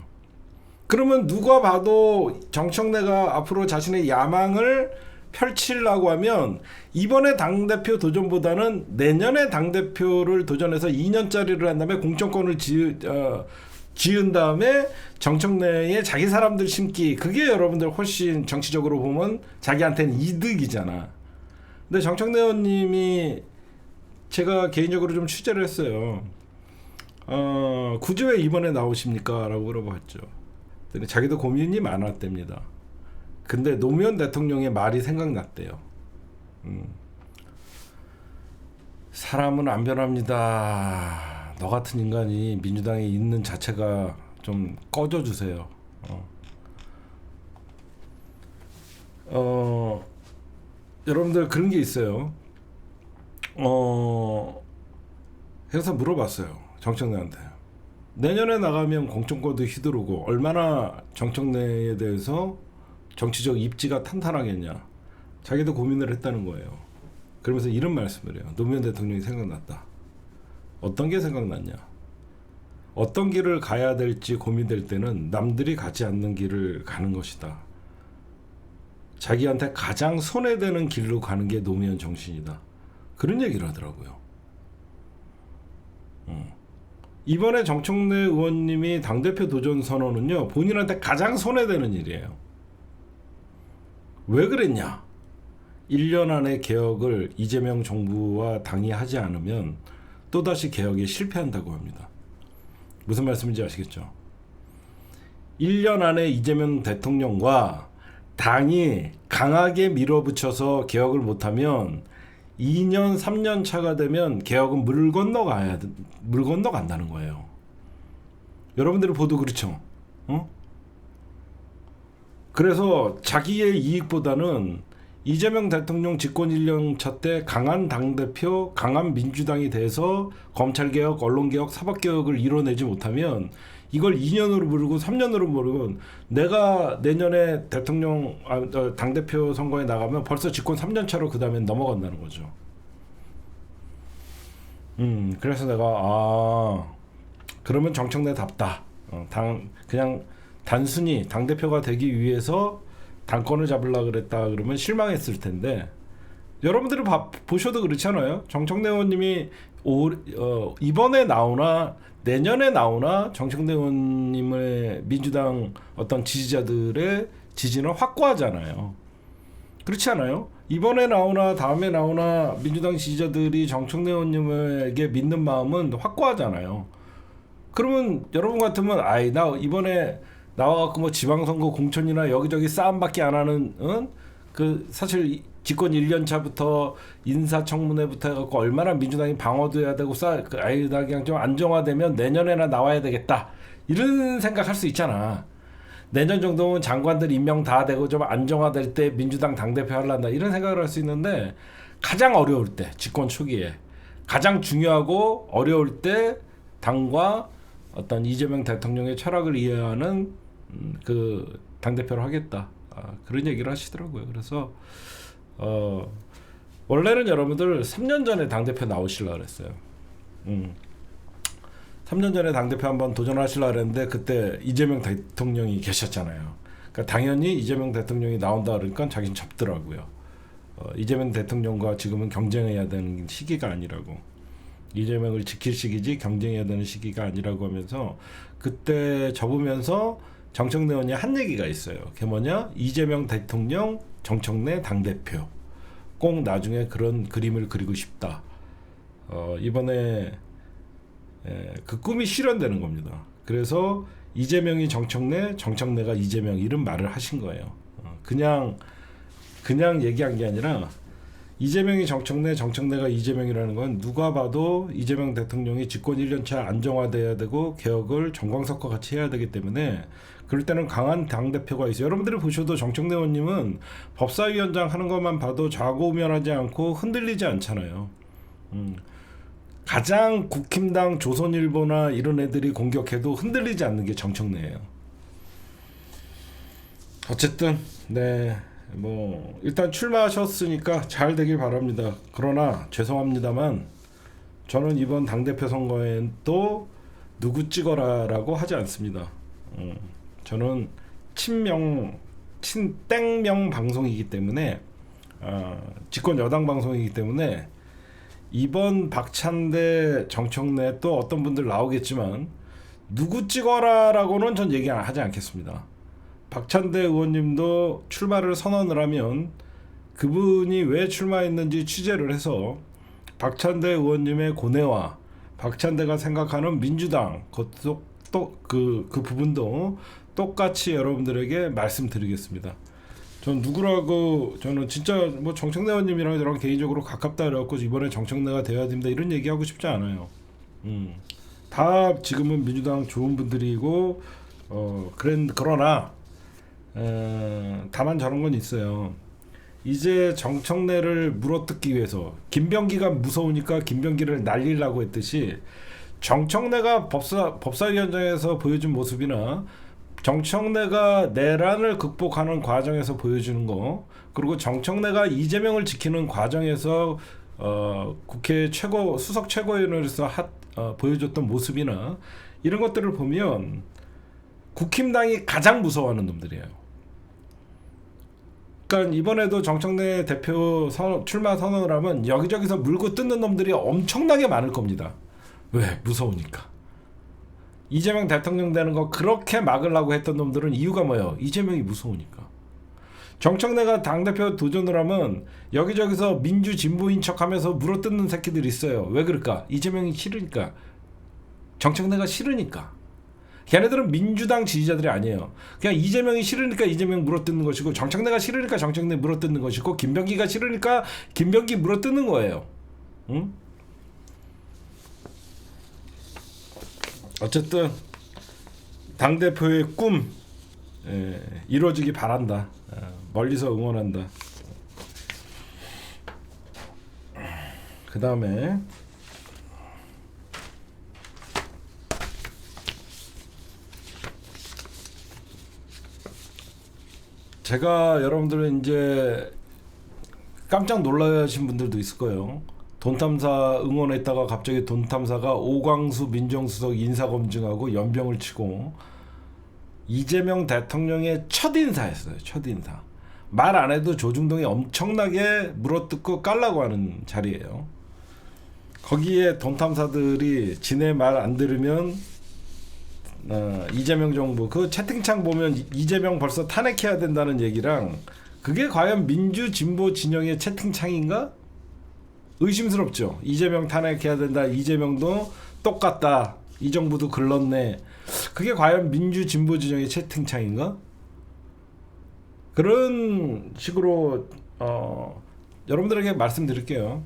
그러면 누가 봐도 정청래가 앞으로 자신의 야망을 펼치려고 하면 이번에 당대표 도전보다는 내년에 당대표를 도전해서 2년짜리를 한 다음에 공천권을 지은 다음에 정청래에 자기 사람들 심기, 그게 여러분들 훨씬 정치적으로 보면 자기한테는 이득이잖아. 근데 정청래 의원님이 제가 개인적으로 좀 취재를 했어요. 굳이 왜 이번에 나오십니까? 라고 물어봤죠. 자기도 고민이 많았답니다. 근데 노무현 대통령의 말이 생각났대요. 사람은 안 변합니다. 너 같은 인간이 민주당에 있는 자체가 좀 꺼져주세요. 여러분들 그런 게 있어요. 그래서 물어봤어요. 정청래한테. 내년에 나가면 공천권도 휘두르고 얼마나 정청래에 대해서 정치적 입지가 탄탄하겠냐. 자기도 고민을 했다는 거예요. 그러면서 이런 말씀을 해요. 노무현 대통령이 생각났다. 어떤 게 생각났냐. 어떤 길을 가야 될지 고민될 때는 남들이 가지 않는 길을 가는 것이다. 자기한테 가장 손해되는 길로 가는 게 노무현 정신이다. 그런 얘기를 하더라고요. 이번에 정청래 의원님이 당대표 도전 선언은요, 본인한테 가장 손해되는 일이에요. 왜 그랬냐? 1년 안에 개혁을 이재명 정부와 당이 하지 않으면 또다시 개혁에 실패한다고 합니다. 무슨 말씀인지 아시겠죠? 1년 안에 이재명 대통령과 당이 강하게 밀어붙여서 개혁을 못하면 2년, 3년 차가 되면 개혁은 물 건너간다는 거예요. 여러분들이 보도 그렇죠? 그래서 자기의 이익보다는 이재명 대통령 집권 1년차 때 강한 당대표, 강한 민주당이 돼서 검찰개혁, 언론개혁, 사법개혁을 이뤄내지 못하면 이걸 2년으로 미루고 3년으로 미루면 내가 내년에 당대표 선거에 나가면 벌써 집권 3년차로 그 다음에 넘어간다는 거죠. 그래서 내가 그러면 정청래답다. 그냥 단순히 당대표가 되기 위해서 당권을 잡으려고 그랬다 그러면 실망했을 텐데, 여러분들이 보셔도 그렇잖아요. 정청래 의원님이 이번에 나오나 내년에 나오나 정청래 의원님의 민주당 어떤 지지자들의 지지는 확고하잖아요. 그렇지 않아요? 이번에 나오나 다음에 나오나 민주당 지지자들이 정청래 의원님에게 믿는 마음은 확고하잖아요. 그러면 여러분 같으면 나 이번에 나와갖고 뭐 지방선거 공천이나 여기저기 싸움밖에 안 하는, 그 사실 집권 1년 차부터 인사청문회부터 해갖고 얼마나 민주당이 방어도 해야 되고 나 그냥 좀 안정화되면 내년에나 나와야 되겠다, 이런 생각할 수 있잖아. 내년 정도면 장관들 임명 다 되고 좀 안정화될 때 민주당 당대표 하려나, 이런 생각을 할 수 있는데, 가장 어려울 때, 집권 초기에 가장 중요하고 어려울 때 당과 어떤 이재명 대통령의 철학을 이해하는 그 당대표를 하겠다, 그런 얘기를 하시더라고요. 그래서 원래는 여러분들 3년 전에 당대표 나오시려고 그랬어요. 3년 전에 당대표 한번 도전하시려고 그랬는데 그때 이재명 대통령이 계셨잖아요. 그러니까 당연히 이재명 대통령이 나온다 그러니까 자기는 접더라고요. 이재명 대통령과 지금은 경쟁해야 되는 시기가 아니라고, 이재명을 지킬 시기지 경쟁해야 되는 시기가 아니라고 하면서 그때 접으면서 정청래 의원이 한 얘기가 있어요. 그게 뭐냐? 이재명 대통령, 정청래 당대표, 꼭 나중에 그런 그림을 그리고 싶다. 이번에 그 꿈이 실현되는 겁니다. 그래서 이재명이 정청래, 정청래가 이재명, 이런 말을 하신 거예요. 그냥 얘기한 게 아니라 이재명이 정청래, 정청래가 이재명이라는 건 누가 봐도 이재명 대통령이 집권 1년차 안정화돼야 되고 개혁을 정광석과 같이 해야 되기 때문에 그럴 때는 강한 당대표가 있어요. 여러분들이 보셔도 정청래 의원님은 법사위원장 하는 것만 봐도 좌고우면하지 않고 흔들리지 않잖아요. 가장 국힘당, 조선일보나 이런 애들이 공격해도 흔들리지 않는 게 정청래예요. 어쨌든 뭐 일단 출마하셨으니까 잘 되길 바랍니다. 그러나 죄송합니다만 저는 이번 당대표 선거엔 또 누구 찍어라라고 하지 않습니다. 저는 친땡명 방송이기 때문에, 집권 여당 방송이기 때문에 이번 박찬대, 정청래 또 어떤 분들 나오겠지만 누구 찍어라라고는 전 얘기하지 않겠습니다. 박찬대 의원님도 출마를 선언을 하면 그분이 왜 출마했는지 취재를 해서 박찬대 의원님의 고뇌와 박찬대가 생각하는 민주당 그것도 그 부분도 똑같이 여러분들에게 말씀드리겠습니다. 전 누구라고 저는 진짜 뭐 정청래 의원님이랑 저랑 개인적으로 가깝다 그래갖고 이번에 정청래가 돼야 됩니다 이런 얘기하고 싶지 않아요. 다 지금은 민주당 좋은 분들이고 그러나 다만 저런 건 있어요. 이제 정청래를 물어뜯기 위해서 김병기가 무서우니까 김병기를 날리려고 했듯이 정청래가 법사위원장에서 보여준 모습이나 정청래가 내란을 극복하는 과정에서 보여주는 거 그리고 정청래가 이재명을 지키는 과정에서 국회 수석 최고위원으로서 보여줬던 모습이나 이런 것들을 보면 국힘당이 가장 무서워하는 놈들이에요. 그러니까 이번에도 정청래 대표 출마 선언을 하면 여기저기서 물고 뜯는 놈들이 엄청나게 많을 겁니다. 왜? 무서우니까. 이재명 대통령 되는 거 그렇게 막으려고 했던 놈들은 이유가 뭐예요? 이재명이 무서우니까. 정청래가 당대표 도전을 하면 여기저기서 민주 진보인 척하면서 물어뜯는 새끼들이 있어요. 왜 그럴까? 이재명이 싫으니까. 정청래가 싫으니까. 걔네들은 민주당 지지자들이 아니에요. 그냥 이재명이 싫으니까 이재명 물어뜯는 것이고 정청래가 싫으니까 정청래 물어뜯는 것이고 김병기가 싫으니까 김병기 물어뜯는 거예요. 응? 어쨌든 당대표의 꿈 이루어지기 바란다. 멀리서 응원한다. 그 다음에 제가 여러분들은 이제 깜짝 놀라신 분들도 있을 거예요. 돈탐사 응원했다가 갑자기 돈탐사가 오광수 민정수석 인사검증하고 연병을 치고 이재명 대통령의 첫인사였어요. 첫인사. 말 안 해도 조중동이 엄청나게 물어뜯고 깔라고 하는 자리예요. 거기에 돈탐사들이 지네 말 안 들으면 이재명 정부 그 채팅창 보면 이재명 벌써 탄핵해야 된다는 얘기랑 그게 과연 민주 진보 진영의 채팅창인가? 의심스럽죠. 이재명 탄핵해야 된다. 이재명도 똑같다. 이 정부도 글렀네. 그게 과연 민주 진보 진영의 채팅창인가? 그런 식으로 여러분들에게 말씀드릴게요.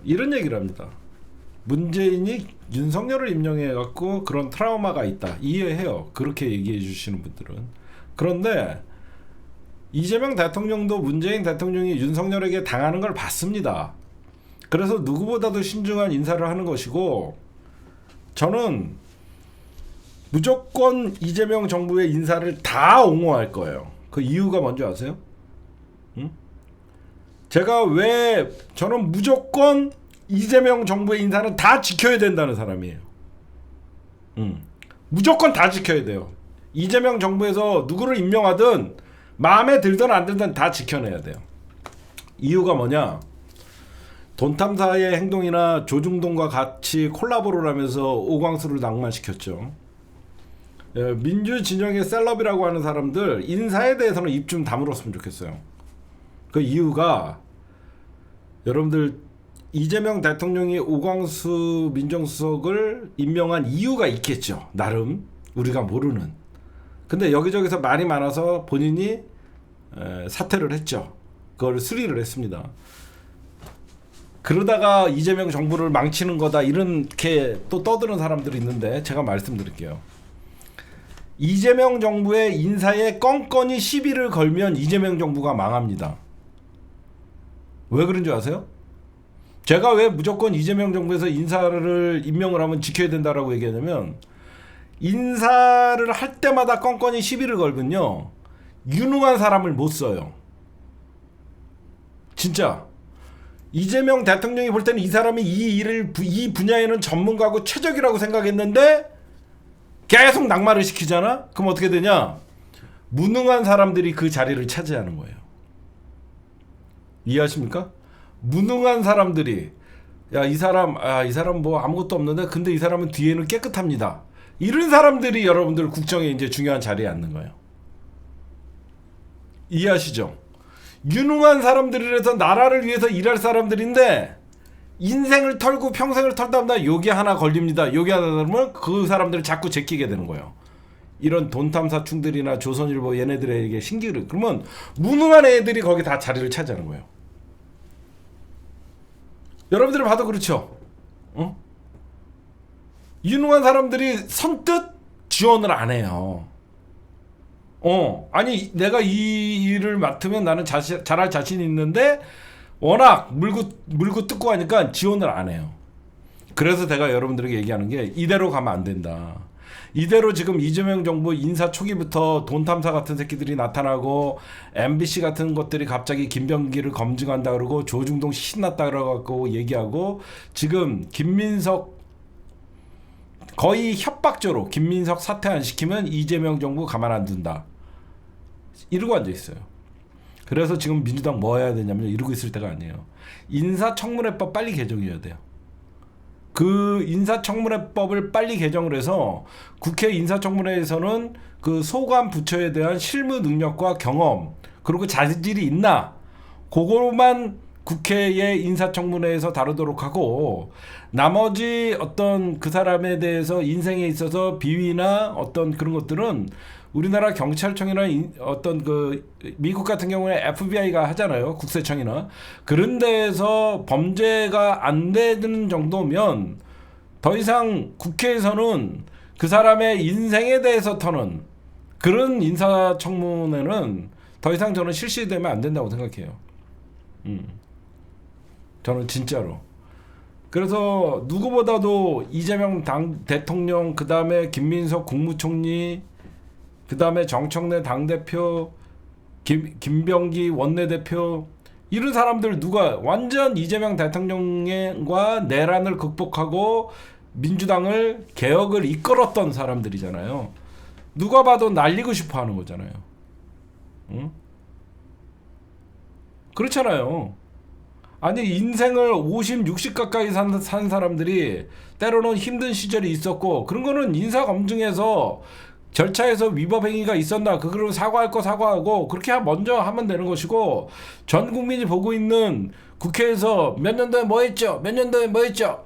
이런 얘기를 합니다. 문재인이 윤석열을 임명해갖고 그런 트라우마가 있다. 이해해요. 그렇게 얘기해 주시는 분들은. 그런데 이재명 대통령도 문재인 대통령이 윤석열에게 당하는 걸 봤습니다. 그래서 누구보다도 신중한 인사를 하는 것이고 저는 무조건 이재명 정부의 인사를 다 옹호할 거예요. 그 이유가 뭔지 아세요? 응? 제가 왜 저는 무조건 이재명 정부의 인사는 다 지켜야 된다는 사람이에요. 무조건 다 지켜야 돼요. 이재명 정부에서 누구를 임명하든 마음에 들든 안 들든 다 지켜내야 돼요. 이유가 뭐냐? 돈탐사의 행동이나 조중동과 같이 콜라보를 하면서 오광수를 낭만시켰죠. 민주 진영의 셀럽이라고 하는 사람들 인사에 대해서는 입 좀 다물었으면 좋겠어요. 그 이유가 여러분들 이재명 대통령이 오광수 민정수석을 임명한 이유가 있겠죠. 나름 우리가 모르는. 근데 여기저기서 말이 많아서 본인이 사퇴를 했죠. 그걸 수리를 했습니다. 그러다가 이재명 정부를 망치는 거다 이렇게 또 떠드는 사람들이 있는데 제가 말씀드릴게요. 이재명 정부의 인사에 껌껌이 시비를 걸면 이재명 정부가 망합니다. 왜 그런 줄 아세요? 제가 왜 무조건 이재명 정부에서 인사를 임명을 하면 지켜야 된다라고 얘기하냐면 인사를 할 때마다 껌껌이 시비를 걸면요 유능한 사람을 못 써요. 진짜 이재명 대통령이 볼 때는 이 사람이 이 분야에는 전문가고 최적이라고 생각했는데 계속 낙마를 시키잖아? 그럼 어떻게 되냐? 무능한 사람들이 그 자리를 차지하는 거예요. 이해하십니까? 무능한 사람들이 야, 이 사람 뭐 아무것도 없는데 근데 이 사람은 뒤에는 깨끗합니다. 이런 사람들이 여러분들 국정에 이제 중요한 자리에 앉는 거예요. 이해하시죠? 유능한 사람들이라서 나라를 위해서 일할 사람들인데 인생을 털고 평생을 털다 보면 여기 하나 걸립니다. 여기 하나 걸리면 그 사람들을 자꾸 제끼게 되는 거예요. 이런 돈탐사충들이나 조선일보 얘네들에게 신기를 그러면 무능한 애들이 거기 다 자리를 차지하는 거예요. 여러분들 봐도 그렇죠. 어? 유능한 사람들이 선뜻 지원을 안 해요. 아니 내가 이 일을 맡으면 나는 잘할 자신이 있는데 워낙 물고 뜯고 하니까 지원을 안 해요. 그래서 제가 여러분들에게 얘기하는 게 이대로 가면 안 된다. 이대로 지금 이재명 정부 인사 초기부터 돈 탐사 같은 새끼들이 나타나고 MBC 같은 것들이 갑자기 김병기를 검증한다 그러고 조중동 신났다 그러고 얘기하고 지금 김민석 거의 협박조로 김민석 사퇴 안 시키면 이재명 정부 가만 안 둔다. 이러고 앉아 있어요. 그래서 지금 민주당 뭐 해야 되냐면 이러고 있을 때가 아니에요. 인사청문회법 빨리 개정해야 돼요. 그 인사청문회법을 빨리 개정을 해서 국회 인사청문회에서는 그 소관 부처에 대한 실무 능력과 경험 그리고 자질이 있나 그거만 국회의 인사청문회에서 다루도록 하고 나머지 어떤 그 사람에 대해서 인생에 있어서 비위나 어떤 그런 것들은 우리나라 경찰청이나 어떤 그 미국 같은 경우에 FBI가 하잖아요. 국세청이나 그런 데에서 범죄가 안 되는 정도면 더 이상 국회에서는 그 사람의 인생에 대해서 터는 그런 인사청문회는 더 이상 저는 실시되면 안 된다고 생각해요. 저는 진짜로. 그래서 누구보다도 이재명 대통령 그 다음에 김민석 국무총리 그 다음에 정청래 당대표, 김병기 원내대표 이런 사람들 누가 완전 이재명 대통령과 내란을 극복하고 민주당을 개혁을 이끌었던 사람들이잖아요. 누가 봐도 날리고 싶어 하는 거잖아요. 응? 그렇잖아요. 아니 인생을 50, 60 가까이 산 사람들이 때로는 힘든 시절이 있었고 그런 거는 인사검증에서 절차에서 위법 행위가 있었나 그걸 사과할 거 사과하고 그렇게 먼저 하면 되는 것이고 전 국민이 보고 있는 국회에서 몇 년도에 뭐 했죠? 몇 년도에 뭐 했죠?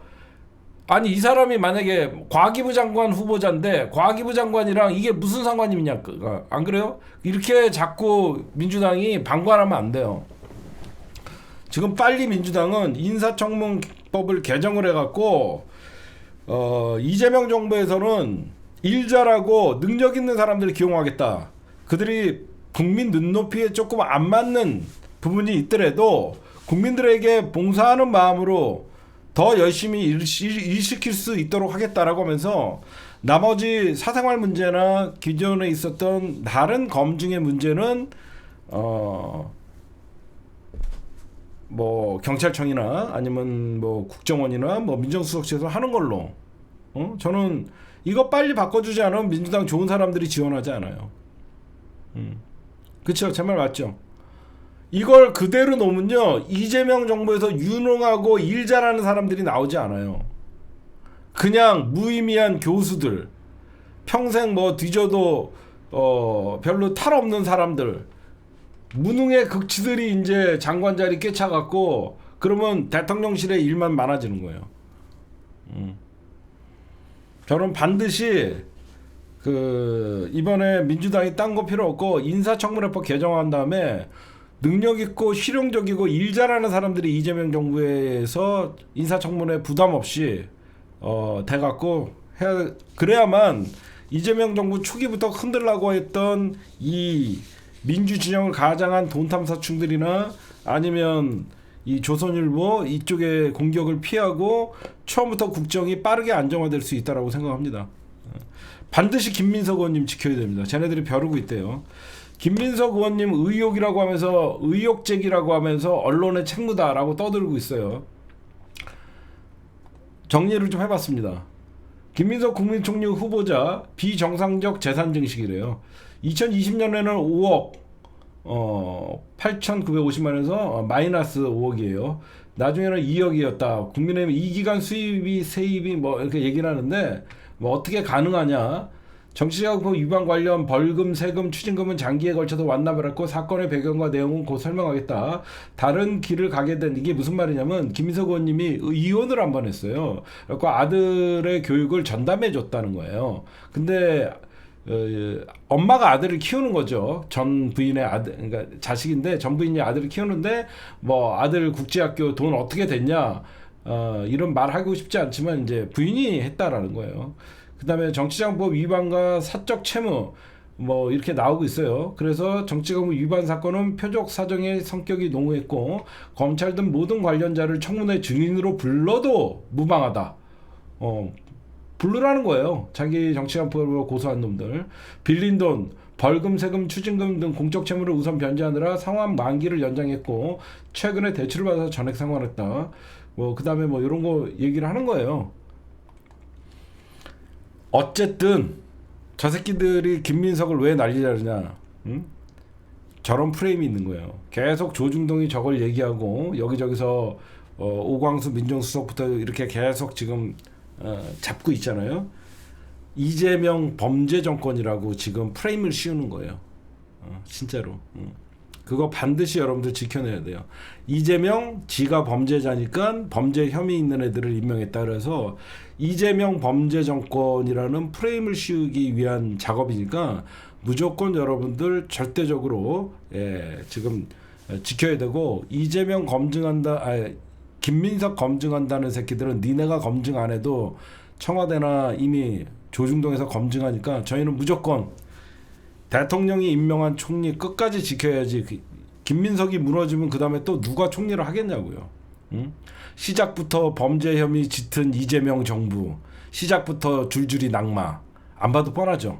아니 이 사람이 만약에 과기부 장관 후보자인데 과기부 장관이랑 이게 무슨 상관이 있냐 안 그래요? 이렇게 자꾸 민주당이 방관하면 안 돼요. 지금 빨리 민주당은 인사청문법을 개정을 해갖고 이재명 정부에서는 일 잘하고 능력 있는 사람들을 기용하겠다. 그들이 국민 눈높이에 조금 안 맞는 부분이 있더라도 국민들에게 봉사하는 마음으로 더 열심히 일시킬 수 있도록 하겠다라고 하면서 나머지 사생활 문제나 기존에 있었던 다른 검증의 문제는 뭐 경찰청이나 아니면 뭐 국정원이나 뭐 민정수석실에서 하는 걸로 저는 이거 빨리 바꿔주지 않으면 민주당 좋은 사람들이 지원하지 않아요. 그쵸? 제 말 맞죠? 이걸 그대로 놓으면요 이재명 정부에서 유능하고 일 잘하는 사람들이 나오지 않아요. 그냥 무의미한 교수들 평생 뭐 뒤져도 별로 탈 없는 사람들 무능의 극치들이 이제 장관 자리 꿰차갖고 그러면 대통령실의 일만 많아지는 거예요. 저는 반드시 이번에 민주당이 딴 거 필요 없고 인사청문회법 개정한 다음에 능력 있고 실용적이고 일 잘하는 사람들이 이재명 정부에서 인사청문회 부담 없이 돼갖고 그래야만 이재명 정부 초기부터 흔들라고 했던 이 민주진영을 가장한 돈탐사충들이나 아니면 이 조선일보 이쪽의 공격을 피하고 처음부터 국정이 빠르게 안정화될 수 있다라고 생각합니다. 반드시 김민석 의원님 지켜야 됩니다. 쟤네들이 벼르고 있대요. 김민석 의원님 의혹이라고 하면서 의혹 제기라고 하면서 언론의 책무다라고 떠들고 있어요. 정리를 좀 해봤습니다. 김민석 국민총리 후보자 비정상적 재산 증식이래요. 2020년에는 5억 8,950만에서 마이너스 5억이에요. 나중에는 2억이었다. 국민의힘 이 기간 수입이 세입이 뭐 이렇게 얘기를 하는데 뭐 어떻게 가능하냐? 정치자금 위반 관련 벌금, 세금, 추징금은 장기에 걸쳐서 완납을 했고 사건의 배경과 내용은 곧 설명하겠다. 다른 길을 가게 된 이게 무슨 말이냐면 김민석 의원님이 이혼을 한 번 했어요. 그래서 아들의 교육을 전담해 줬다는 거예요. 근데 엄마가 아들을 키우는 거죠. 전 부인의 아들, 그러니까 자식인데 전 부인이 아들을 키우는데 뭐 아들 국제학교 돈 어떻게 됐냐 이런 말 하고 싶지 않지만 이제 부인이 했다라는 거예요. 그다음에 정치자금법 위반과 사적 채무 뭐 이렇게 나오고 있어요. 그래서 정치자금 위반 사건은 표적 사정의 성격이 농후했고 검찰 등 모든 관련자를 청문회 증인으로 불러도 무방하다. 부르라는 거예요. 자기 정치자금법으로 고소한 놈들. 빌린 돈, 벌금, 세금, 추징금 등 공적 채무를 우선 변제하느라 상환 만기를 연장했고 최근에 대출을 받아서 전액 상환했다. 뭐 그다음에 뭐 이런 거 얘기를 하는 거예요. 어쨌든 저 새끼들이 김민석을 왜 난리냐느냐, 응? 저런 프레임이 있는 거예요. 계속 조중동이 저걸 얘기하고 여기저기서 오광수 민정수석부터 이렇게 계속 지금 잡고 있잖아요. 이재명 범죄 정권이라고 지금 프레임을 씌우는 거예요. 진짜로. 그거 반드시 여러분들 지켜내야 돼요. 이재명 지가 범죄자니까 범죄 혐의 있는 애들을 임명했다 그래서 이재명 범죄 정권이라는 프레임을 씌우기 위한 작업이니까 무조건 여러분들 절대적으로 지금 지켜야 되고 이재명 검증한다, 김민석 검증한다는 새끼들은 니네가 검증 안 해도 청와대나 이미 조중동에서 검증하니까 저희는 무조건 대통령이 임명한 총리 끝까지 지켜야지. 김민석이 무너지면 그 다음에 또 누가 총리를 하겠냐고요. 응? 시작부터 범죄 혐의 짙은 이재명 정부, 시작부터 줄줄이 낙마. 안 봐도 뻔하죠.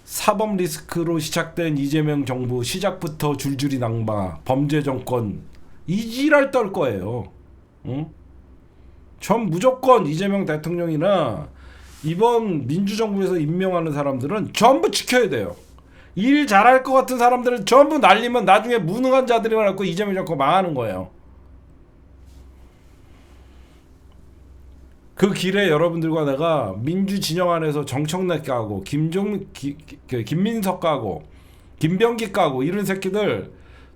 사법 리스크로 시작된 이재명 정부, 시작부터 줄줄이 낙마, 범죄 정권, 이 지랄 떨 거예요. 응? 전 무조건 이재명 대통령이나 이번 민주정부에서 임명하는 사람들은 전부 지켜야 돼요. 일 잘할 것 같은 사람들은 전부 날리면 나중에 무능한 자들이만 갖고 이재명 정권 망하는 거예요. 그 길에 여러분들과 내가 민주 진영 안에서 정청래 까고 김민석 까고 김병기 까고 이런 새끼들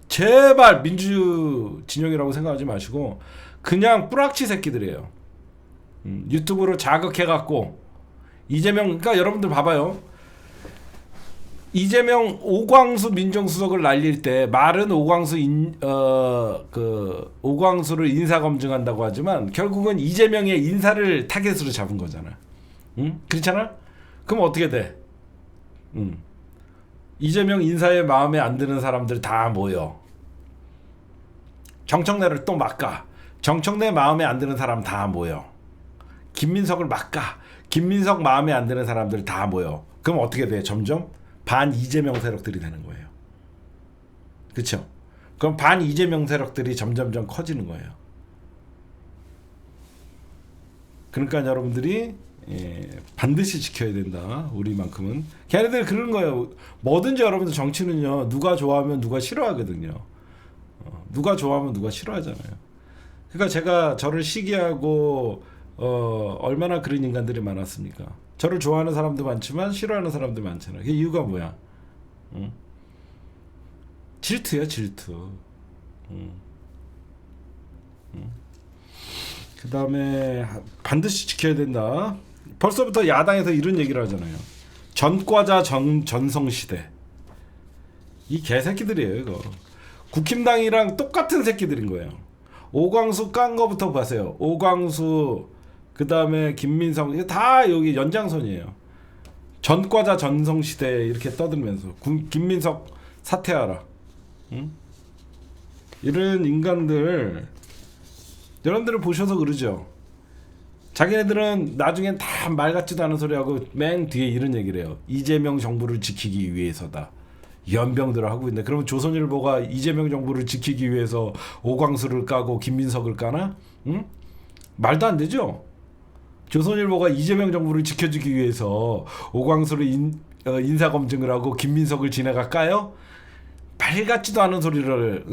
제발 민주 진영이라고 생각하지 마시고 그냥 뿌락치 새끼들이에요. 유튜브로 자극해갖고 이재명, 그러니까 여러분들 봐봐요. 이재명 오광수 민정수석을 날릴 때 말은 오광수를 인사 검증한다고 하지만 결국은 이재명의 인사를 타겟으로 잡은 거잖아. 응? 그렇잖아? 그럼 어떻게 돼? 이재명 인사에 마음에 안 드는 사람들 다 모여. 정청래를 또 막가. 정청래 마음에 안 드는 사람 다 모여. 김민석을 막가. 김민석 마음에 안 드는 사람들 다 모여. 그럼 어떻게 돼? 점점 반 이재명 세력들이 되는 거예요. 그렇죠? 그럼 반 이재명 세력들이 점점점 커지는 거예요. 그러니까 여러분들이 반드시 지켜야 된다. 우리만큼은. 걔네들 그런 거예요. 뭐든지 여러분들 정치는요. 누가 좋아하면 누가 싫어하거든요. 누가 좋아하면 누가 싫어하잖아요. 그러니까 제가 저를 시기하고 얼마나 그런 인간들이 많았습니까? 저를 좋아하는 사람도 많지만 싫어하는 사람도 많잖아요. 그 이유가 뭐야? 응? 질투야, 질투. 그 다음에 반드시 지켜야 된다. 벌써부터 야당에서 이런 얘기를 하잖아요. 전과자 전성시대. 이 개새끼들이에요, 이거. 국힘당이랑 똑같은 새끼들인 거예요. 오광수 깐 거부터 보세요. 오광수, 그 다음에 김민석, 이게 다 여기 연장선이에요. 전과자 전성시대 이렇게 떠들면서 김민석 사퇴하라. 응? 이런 인간들 여러분들을 보셔서 그러죠. 자기네들은 나중엔 다 말 같지도 않은 소리하고 맨 뒤에 이런 얘기를 해요. 이재명 정부를 지키기 위해서다. 연병들을 하고 있는데 그러면 조선일보가 이재명 정부를 지키기 위해서 오광수를 까고 김민석을 까나? 응? 말도 안 되죠. 조선일보가 이재명 정부를 지켜주기 위해서 오광수를 인사 검증을 하고 김민석을 지나갈까요? 말 같지도 않은 소리를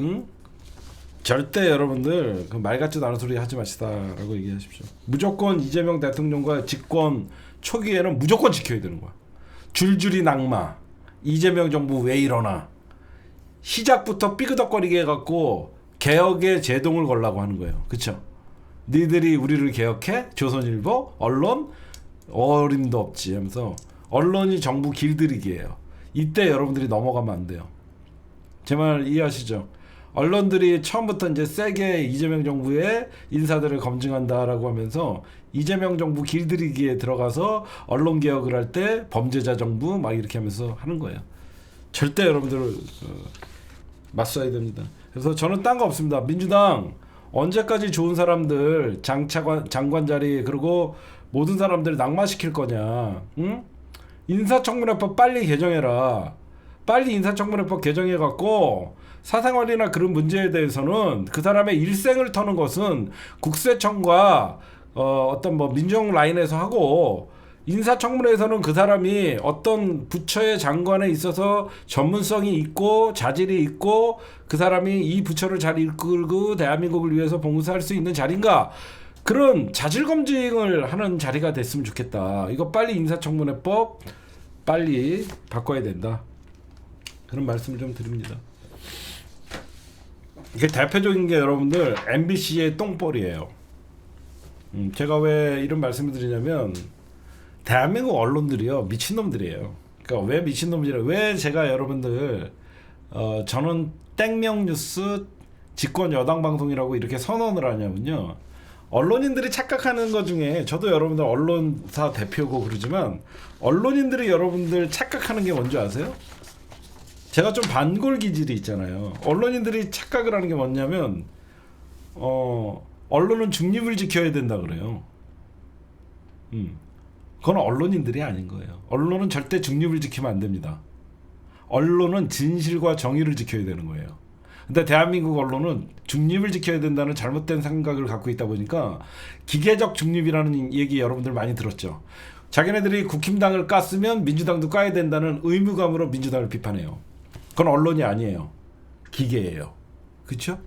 절대 여러분들 그 말 같지도 않은 소리 하지 마시다라고 얘기하십시오. 무조건 이재명 대통령과 집권 초기에는 무조건 지켜야 되는 거야. 줄줄이 낙마. 이재명 정부 왜 이러나. 시작부터 삐그덕거리게 해갖고 개혁에 제동을 걸라고 하는 거예요. 그쵸? 니들이 우리를 개혁해? 조선일보? 언론? 어림도 없지 하면서 언론이 정부 길들이기예요. 이때 여러분들이 넘어가면 안 돼요. 제 말 이해하시죠? 언론들이 처음부터 이제 세게 이재명 정부의 인사들을 검증한다라고 하면서 이재명 정부 길들이기에 들어가서 언론 개혁을 할 때 범죄자 정부 막 이렇게 하면서 하는 거예요. 절대 여러분들 맞서야 됩니다. 그래서 저는 딴 거 없습니다. 민주당 언제까지 좋은 사람들 장관 자리 그리고 모든 사람들 낙마시킬 거냐? 응? 인사청문회법 빨리 개정해라. 빨리 인사청문회법 개정해갖고 사생활이나 그런 문제에 대해서는 그 사람의 일생을 터는 것은 국세청과 어떤 뭐 민정 라인에서 하고 인사청문회에서는 그 사람이 어떤 부처의 장관에 있어서 전문성이 있고 자질이 있고 그 사람이 이 부처를 잘 이끌고 대한민국을 위해서 봉사할 수 있는 자리인가 그런 자질 검증을 하는 자리가 됐으면 좋겠다. 이거 빨리 인사청문회법 빨리 바꿔야 된다. 그런 말씀을 좀 드립니다. 이게 대표적인 게 여러분들 MBC의 똥벌이에요. 제가 왜 이런 말씀을 드리냐면 대한민국 언론들이요 미친놈들이에요. 그러니까 왜 미친놈들이에요? 왜 제가 여러분들 저는 땡명 뉴스 집권 여당 방송이라고 이렇게 선언을 하냐면요. 언론인들이 착각하는 것 중에 저도 여러분들 언론사 대표고 그러지만 언론인들이 여러분들 착각하는 게 뭔지 아세요? 제가 좀 반골 기질이 있잖아요. 언론인들이 착각을 하는 게 뭐냐면 언론은 중립을 지켜야 된다 그래요. 그건 언론인들이 아닌 거예요. 언론은 절대 중립을 지키면 안 됩니다. 언론은 진실과 정의를 지켜야 되는 거예요. 근데 대한민국 언론은 중립을 지켜야 된다는 잘못된 생각을 갖고 있다 보니까 기계적 중립이라는 얘기 여러분들 많이 들었죠. 자기네들이 국힘당을 깠으면 민주당도 까야 된다는 의무감으로 민주당을 비판해요. 그건 언론이 아니에요. 기계예요. 그렇죠?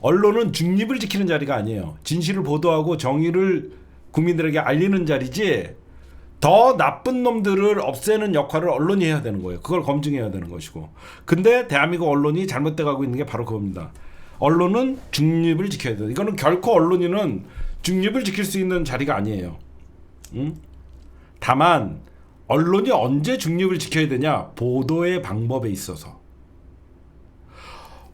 언론은 중립을 지키는 자리가 아니에요. 진실을 보도하고 정의를 국민들에게 알리는 자리지 더 나쁜 놈들을 없애는 역할을 언론이 해야 되는 거예요. 그걸 검증해야 되는 것이고. 근데 대한민국 언론이 잘못돼 가고 있는 게 바로 그겁니다. 언론은 중립을 지켜야 돼요. 이거는 결코 언론인은 중립을 지킬 수 있는 자리가 아니에요. 다만 언론이 언제 중립을 지켜야 되냐? 보도의 방법에 있어서.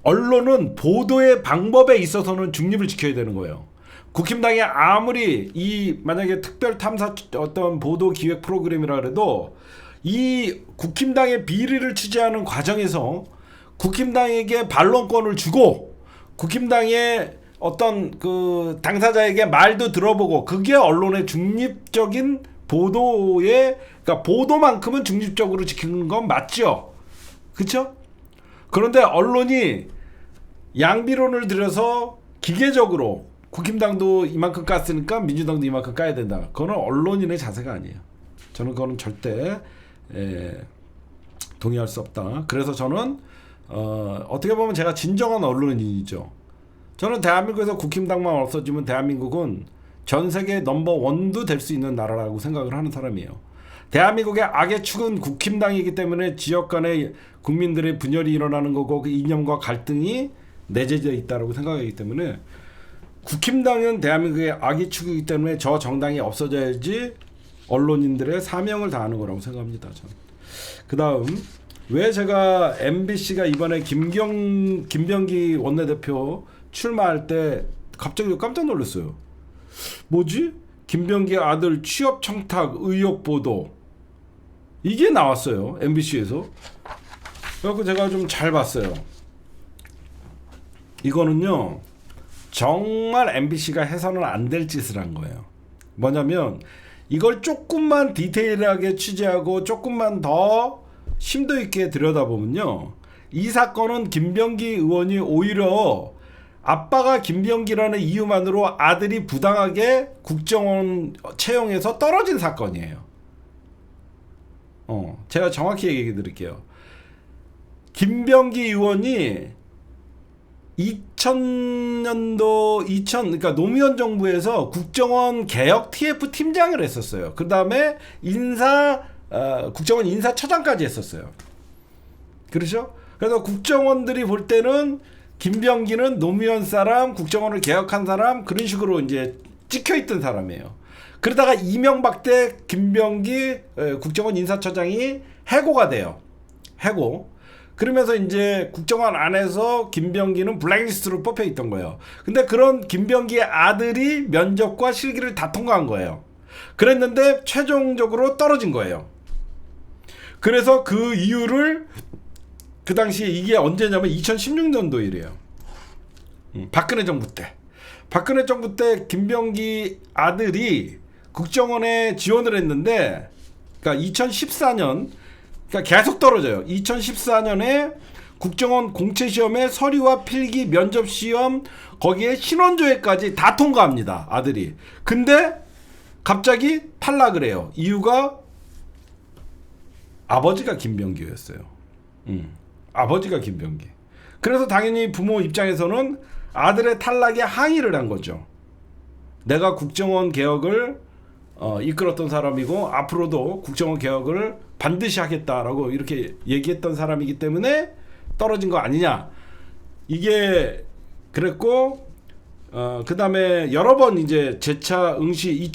언론은 보도의 방법에 있어서는 중립을 지켜야 되는 거예요. 국힘당이 아무리 만약에 특별 탐사 어떤 보도 기획 프로그램이라 그래도 이 국힘당의 비리를 취재하는 과정에서 국힘당에게 반론권을 주고 국힘당의 어떤 그 당사자에게 말도 들어보고 그게 언론의 중립적인 그러니까 보도만큼은 중립적으로 지키는 건 맞죠. 그렇죠? 그런데 언론이 양비론을 들여서 기계적으로 국힘당도 이만큼 깠으니까 민주당도 이만큼 까야 된다. 그거는 언론인의 자세가 아니에요. 저는 그거는 절대 동의할 수 없다. 그래서 저는 어떻게 보면 제가 진정한 언론인이죠. 저는 대한민국에서 국힘당만 없어지면 대한민국은 전 세계 넘버1도 될 수 있는 나라라고 생각을 하는 사람이에요. 대한민국의 악의 축은 국힘당이기 때문에 지역 간의 국민들의 분열이 일어나는 거고 그 이념과 갈등이 내재되어 있다고 생각하기 때문에 국힘당은 대한민국의 악의 축이기 때문에 저 정당이 없어져야지 언론인들의 사명을 다하는 거라고 생각합니다. 그 다음 왜 제가 MBC가 이번에 김병기 원내대표 출마할 때 갑자기 깜짝 놀랐어요. 뭐지? 김병기 아들 취업 청탁 의혹 보도 이게 나왔어요. MBC에서. 그래서 제가 좀 잘 봤어요. 이거는요. 정말 MBC가 해서는 안 될 짓을 한 거예요. 뭐냐면 이걸 조금만 디테일하게 취재하고 조금만 더 심도 있게 들여다보면요. 이 사건은 김병기 의원이 오히려 아빠가 김병기라는 이유만으로 아들이 부당하게 국정원 채용에서 떨어진 사건이에요. 제가 정확히 얘기해 드릴게요. 김병기 의원이 2000 그러니까 노무현 정부에서 국정원 개혁 TF 팀장을 했었어요. 그 다음에 국정원 인사처장까지 했었어요. 그렇죠? 그래서 국정원들이 볼 때는 김병기는 노무현 사람, 국정원을 개혁한 사람, 그런 식으로 이제 찍혀있던 사람이에요. 그러다가 이명박 때 김병기 국정원 인사처장이 해고가 돼요. 해고. 그러면서 이제 국정원 안에서 김병기는 블랙리스트로 뽑혀 있던 거예요. 근데 그런 김병기의 아들이 면접과 실기를 다 통과한 거예요. 그랬는데 최종적으로 떨어진 거예요. 그래서 그 이유를 그 당시에 이게 언제냐면 2016년도 일이에요. 박근혜 정부 때. 박근혜 정부 때 김병기 아들이 국정원에 지원을 했는데, 그러니까 2014년, 그러니까 계속 떨어져요. 2014년에 국정원 공채시험에 서류와 필기, 면접시험, 거기에 신원조회까지 다 통과합니다. 아들이. 근데 갑자기 탈락을 해요. 이유가 아버지가 김병기였어요. 아버지가 김병기. 그래서 당연히 부모 입장에서는 아들의 탈락에 항의를 한 거죠. 내가 국정원 개혁을 이끌었던 사람이고 앞으로도 국정원 개혁을 반드시 하겠다라고 이렇게 얘기했던 사람이기 때문에 떨어진 거 아니냐. 이게 그랬고, 그 다음에 여러 번 이제 재차 응시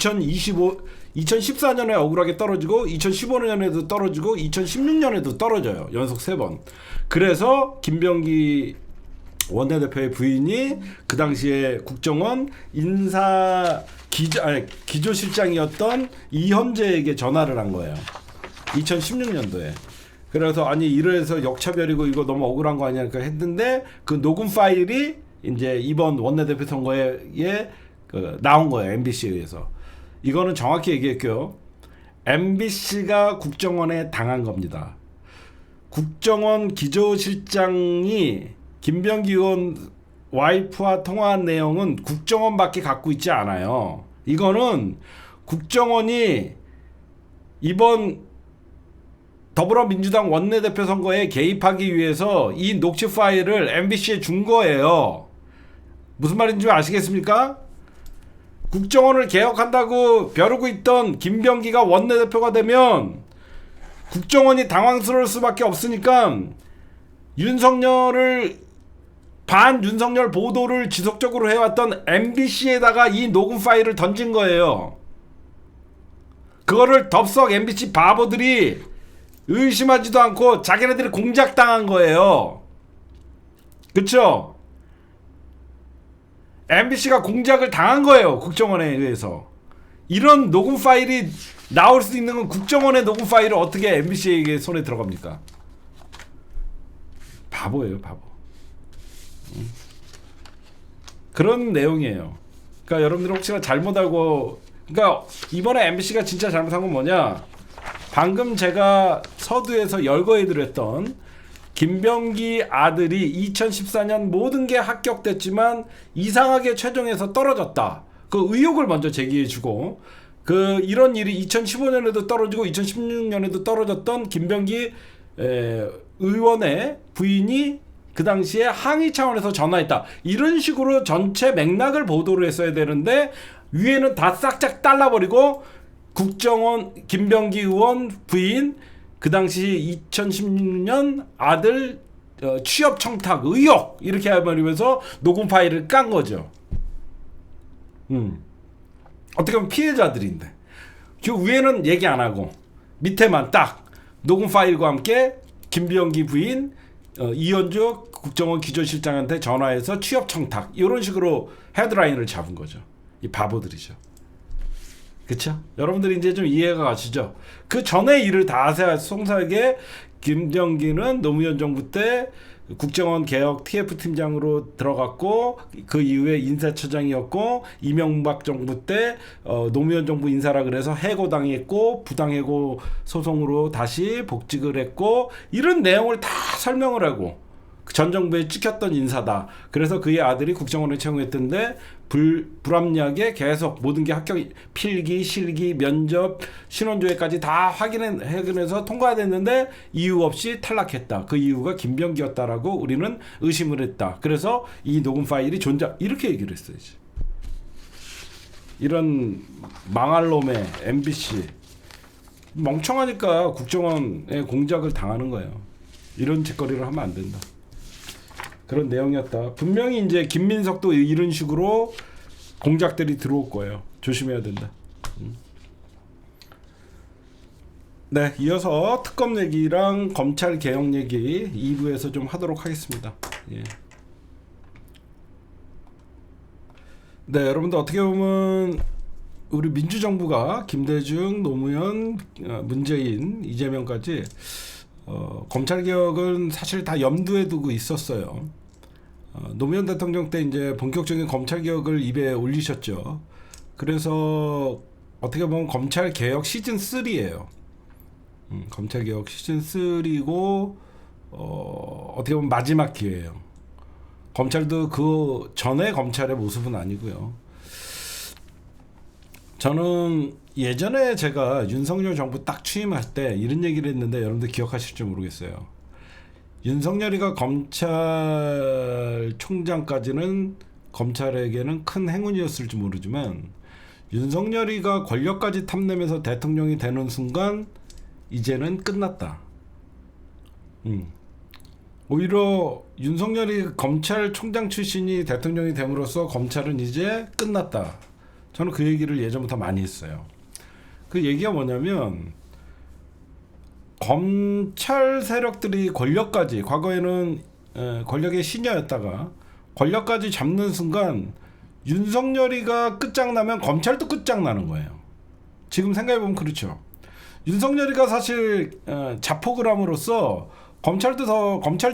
2014년에 억울하게 떨어지고 2015년에도 떨어지고 2016년에도 떨어져요. 연속 3번. 그래서 김병기 원내대표의 부인이 그 당시에 국정원 기조실장이었던 이현재에게 전화를 한 거예요. 2016년도에. 그래서 아니 이래서 역차별이고 이거 너무 억울한 거 아니야 했는데 그 녹음 파일이 이제 이번 원내대표 선거에 나온 거예요. MBC에 의해서. 이거는 정확히 얘기할게요. MBC가 국정원에 당한 겁니다. 국정원 기조실장이 김병기 의원 와이프와 통화한 내용은 국정원밖에 갖고 있지 않아요. 이거는 국정원이 이번 더불어민주당 원내대표 선거에 개입하기 위해서 이 녹취 파일을 MBC에 준 거예요. 무슨 말인지 아시겠습니까? 국정원을 개혁한다고 벼르고 있던 김병기가 원내대표가 되면 국정원이 당황스러울 수밖에 없으니까 반윤석열 보도를 지속적으로 해왔던 MBC에다가 이 녹음 파일을 던진 거예요. 그거를 덥석 MBC 바보들이 의심하지도 않고 자기네들이 공작당한 거예요. 그쵸? MBC가 공작을 당한 거예요. 국정원에 의해서. 이런 녹음 파일이 나올 수 있는 건 국정원의 녹음 파일을 어떻게 MBC에게 손에 들어갑니까? 바보예요, 바보. 그런 내용이에요. 그러니까 여러분들 혹시나 잘못 알고, 그러니까 이번에 MBC가 진짜 잘못한 건 뭐냐? 방금 제가 서두에서 열거해드렸던 김병기 아들이 2014년 모든 게 합격됐지만 이상하게 최종에서 떨어졌다. 그 의혹을 먼저 제기해주고, 이런 일이 2015년에도 떨어지고 2016년에도 떨어졌던 김병기 의원의 부인이 그 당시에 항의 차원에서 전화했다. 이런 식으로 전체 맥락을 보도를 했어야 되는데 위에는 다 싹짝 잘라버리고 국정원 김병기 의원 부인 그 당시 2016년 아들 취업 청탁 의혹 이렇게 해버리면서 녹음 파일을 깐 거죠. 어떻게 보면 피해자들인데 그 위에는 얘기 안 하고 밑에만 딱 녹음 파일과 함께 김병기 부인 이현주 국정원 기조실장한테 전화해서 취업 청탁 이런 식으로 헤드라인을 잡은 거죠. 이 바보들이죠. 그쵸? 여러분들이 이제 좀 이해가 가시죠? 그 전에 일을 다 송사하게 김병기는 노무현 정부 때 국정원 개혁 TF팀장으로 들어갔고 그 이후에 인사처장이었고 이명박 정부 때 노무현 정부 인사라 그래서 해고당했고 부당해고 소송으로 다시 복직을 했고 이런 내용을 다 설명을 하고 전 정부에 찍혔던 인사다. 그래서 그의 아들이 국정원에 채용했던데 불합리하게 계속 모든 게 합격, 필기, 실기, 면접, 신원조회까지 다 확인해서 통과됐는데 이유 없이 탈락했다. 그 이유가 김병기였다라고 우리는 의심을 했다. 그래서 이 녹음 파일이 이렇게 얘기를 했어야지. 이런 망할 놈의 MBC 멍청하니까 국정원의 공작을 당하는 거예요. 이런 짓거리를 하면 안 된다. 그런 내용이었다. 분명히 이제 김민석도 이런 식으로 공작들이 들어올 거예요. 조심해야 된다. 네, 이어서 특검 얘기랑 검찰 개혁 얘기 2부에서 좀 하도록 하겠습니다. 예. 네, 여러분들 어떻게 보면 우리 민주정부가 김대중, 노무현, 문재인, 이재명까지 검찰 개혁은 사실 다 염두에 두고 있었어요. 노무현 대통령 때 이제 본격적인 검찰 개혁을 입에 올리셨죠. 그래서 어떻게 보면 검찰 개혁 시즌 3예요. 검찰 개혁 시즌 3고 어떻게 보면 마지막 기회예요. 검찰도 그 전에 검찰의 모습은 아니고요. 저는 예전에 제가 윤석열 정부 딱 취임할 때 이런 얘기를 했는데 여러분들 기억하실지 모르겠어요. 윤석열이가 검찰총장까지는 검찰에게는 큰 행운이었을지 모르지만 윤석열이가 권력까지 탐내면서 대통령이 되는 순간 이제는 끝났다. 오히려 윤석열이 검찰총장 출신이 대통령이 됨으로써 검찰은 이제 끝났다. 저는 그 얘기를 예전부터 많이 했어요. 그 얘기가 뭐냐면 검찰 세력들이 권력까지 과거에는 권력의 신여였다가 권력까지 잡는 순간 윤석열이가 끝장나면 검찰도 끝장나는 거예요. 지금 생각해보면 그렇죠. 윤석열이가 사실 자폭을 함으로써 검찰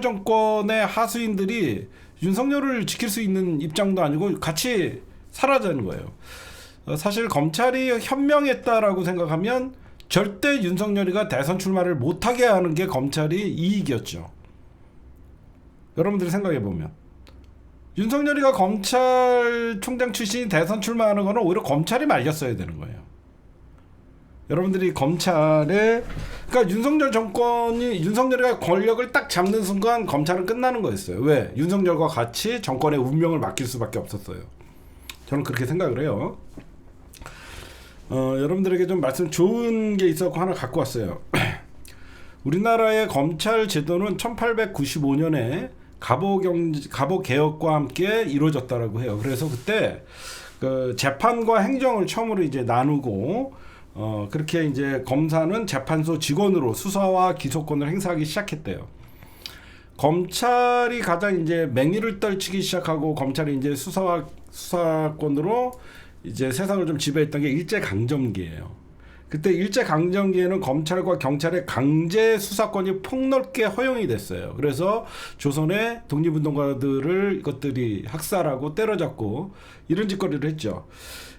정권의 하수인들이 윤석열을 지킬 수 있는 입장도 아니고 같이 사라지는 거예요. 사실 검찰이 현명했다라고 생각하면 절대 윤석열이가 대선 출마를 못하게 하는 게 검찰이 이익이었죠. 여러분들이 생각해보면 윤석열이가 검찰총장 출신이 대선 출마하는 거는 오히려 검찰이 말렸어야 되는 거예요. 여러분들이 검찰에 그러니까 윤석열이가 권력을 딱 잡는 순간 검찰은 끝나는 거였어요. 왜? 윤석열과 같이 정권의 운명을 맡길 수밖에 없었어요. 저는 그렇게 생각을 해요. 여러분들에게 좀 말씀 좋은 게 있었고 하나 갖고 왔어요. 우리나라의 검찰 제도는 1895년에 갑오 개혁과 함께 이루어졌다라고 해요. 그래서 그때 그 재판과 행정을 처음으로 이제 나누고 그렇게 이제 검사는 재판소 직원으로 수사와 기소권을 행사하기 시작했대요. 검찰이 가장 이제 맹위를 떨치기 시작하고 검찰이 이제 수사권으로 이제 세상을 좀 지배했던 게 일제강점기예요. 그때 일제강점기에는 검찰과 경찰의 강제 수사권이 폭넓게 허용이 됐어요. 그래서 조선의 독립운동가들을 이것들이 학살하고 때려잡고 이런 짓거리를 했죠.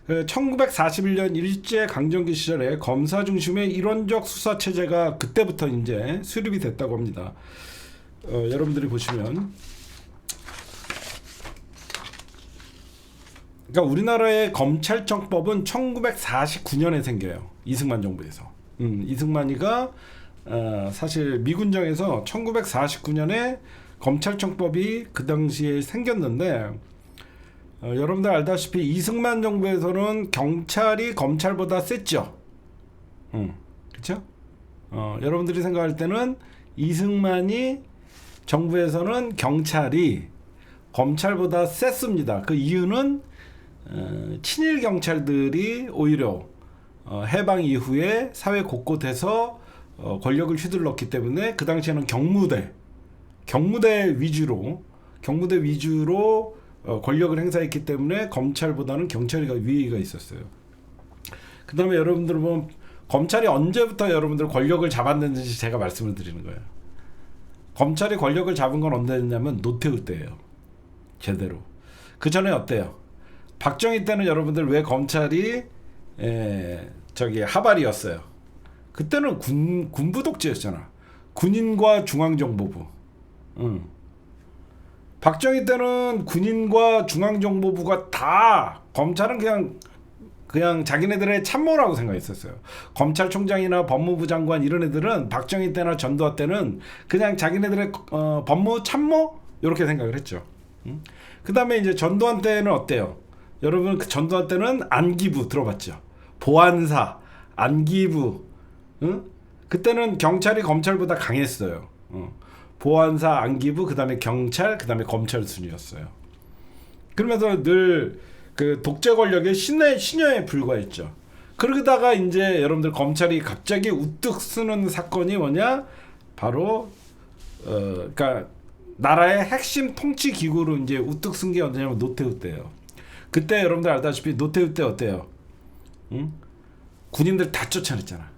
1941년 일제강점기 시절에 검사 중심의 일원적 수사 체제가 그때부터 이제 수립이 됐다고 합니다. 여러분들이 보시면 그러니까 우리나라의 검찰청법은 1949년에 생겨요. 이승만 정부에서. 이승만이가 사실 미군정에서 1949년에 검찰청법이 그 당시에 생겼는데 여러분들 알다시피 이승만 정부에서는 경찰이 검찰보다 셌죠. 그렇죠? 여러분들이 생각할 때는 이승만이 정부에서는 경찰이 검찰보다 셌습니다. 그 이유는 친일 경찰들이 오히려 해방 이후에 사회 곳곳에서 권력을 휘둘렀기 때문에 그 당시에는 경무대 위주로 권력을 행사했기 때문에 검찰보다는 경찰이 위가 있었어요. 그 다음에 여러분들 보면 검찰이 언제부터 여러분들 권력을 잡았는지 제가 말씀을 드리는 거예요. 검찰이 권력을 잡은 건 언제냐면 노태우 때예요. 제대로. 그 전에 어때요? 박정희 때는 여러분들 왜 검찰이 하발이었어요. 그때는 군부 독재였잖아. 군인과 중앙정보부. 박정희 때는 군인과 중앙정보부가 다 검찰은 그냥 자기네들의 참모라고 생각했었어요. 검찰총장이나 법무부 장관 이런 애들은 박정희 때나 전두환 때는 그냥 자기네들의 법무 참모 이렇게 생각을 했죠. 그 다음에 이제 전두환 때는 어때요? 여러분 그 전두환 때는 안기부 들어봤죠? 보안사, 안기부, 응? 그때는 경찰이 검찰보다 강했어요. 보안사, 안기부, 그 다음에 경찰, 그 다음에 검찰 순이었어요. 그러면서 늘 그 독재 권력의 신여에 불과했죠. 그러다가 이제 여러분들 검찰이 갑자기 우뚝 쓰는 사건이 뭐냐? 바로 그러니까 나라의 핵심 통치 기구로 이제 우뚝 쓴 게 어디냐면 노태우 때예요. 그때 여러분들 알다시피 노태우 때 어때요? 응? 군인들 다 쫓아냈잖아.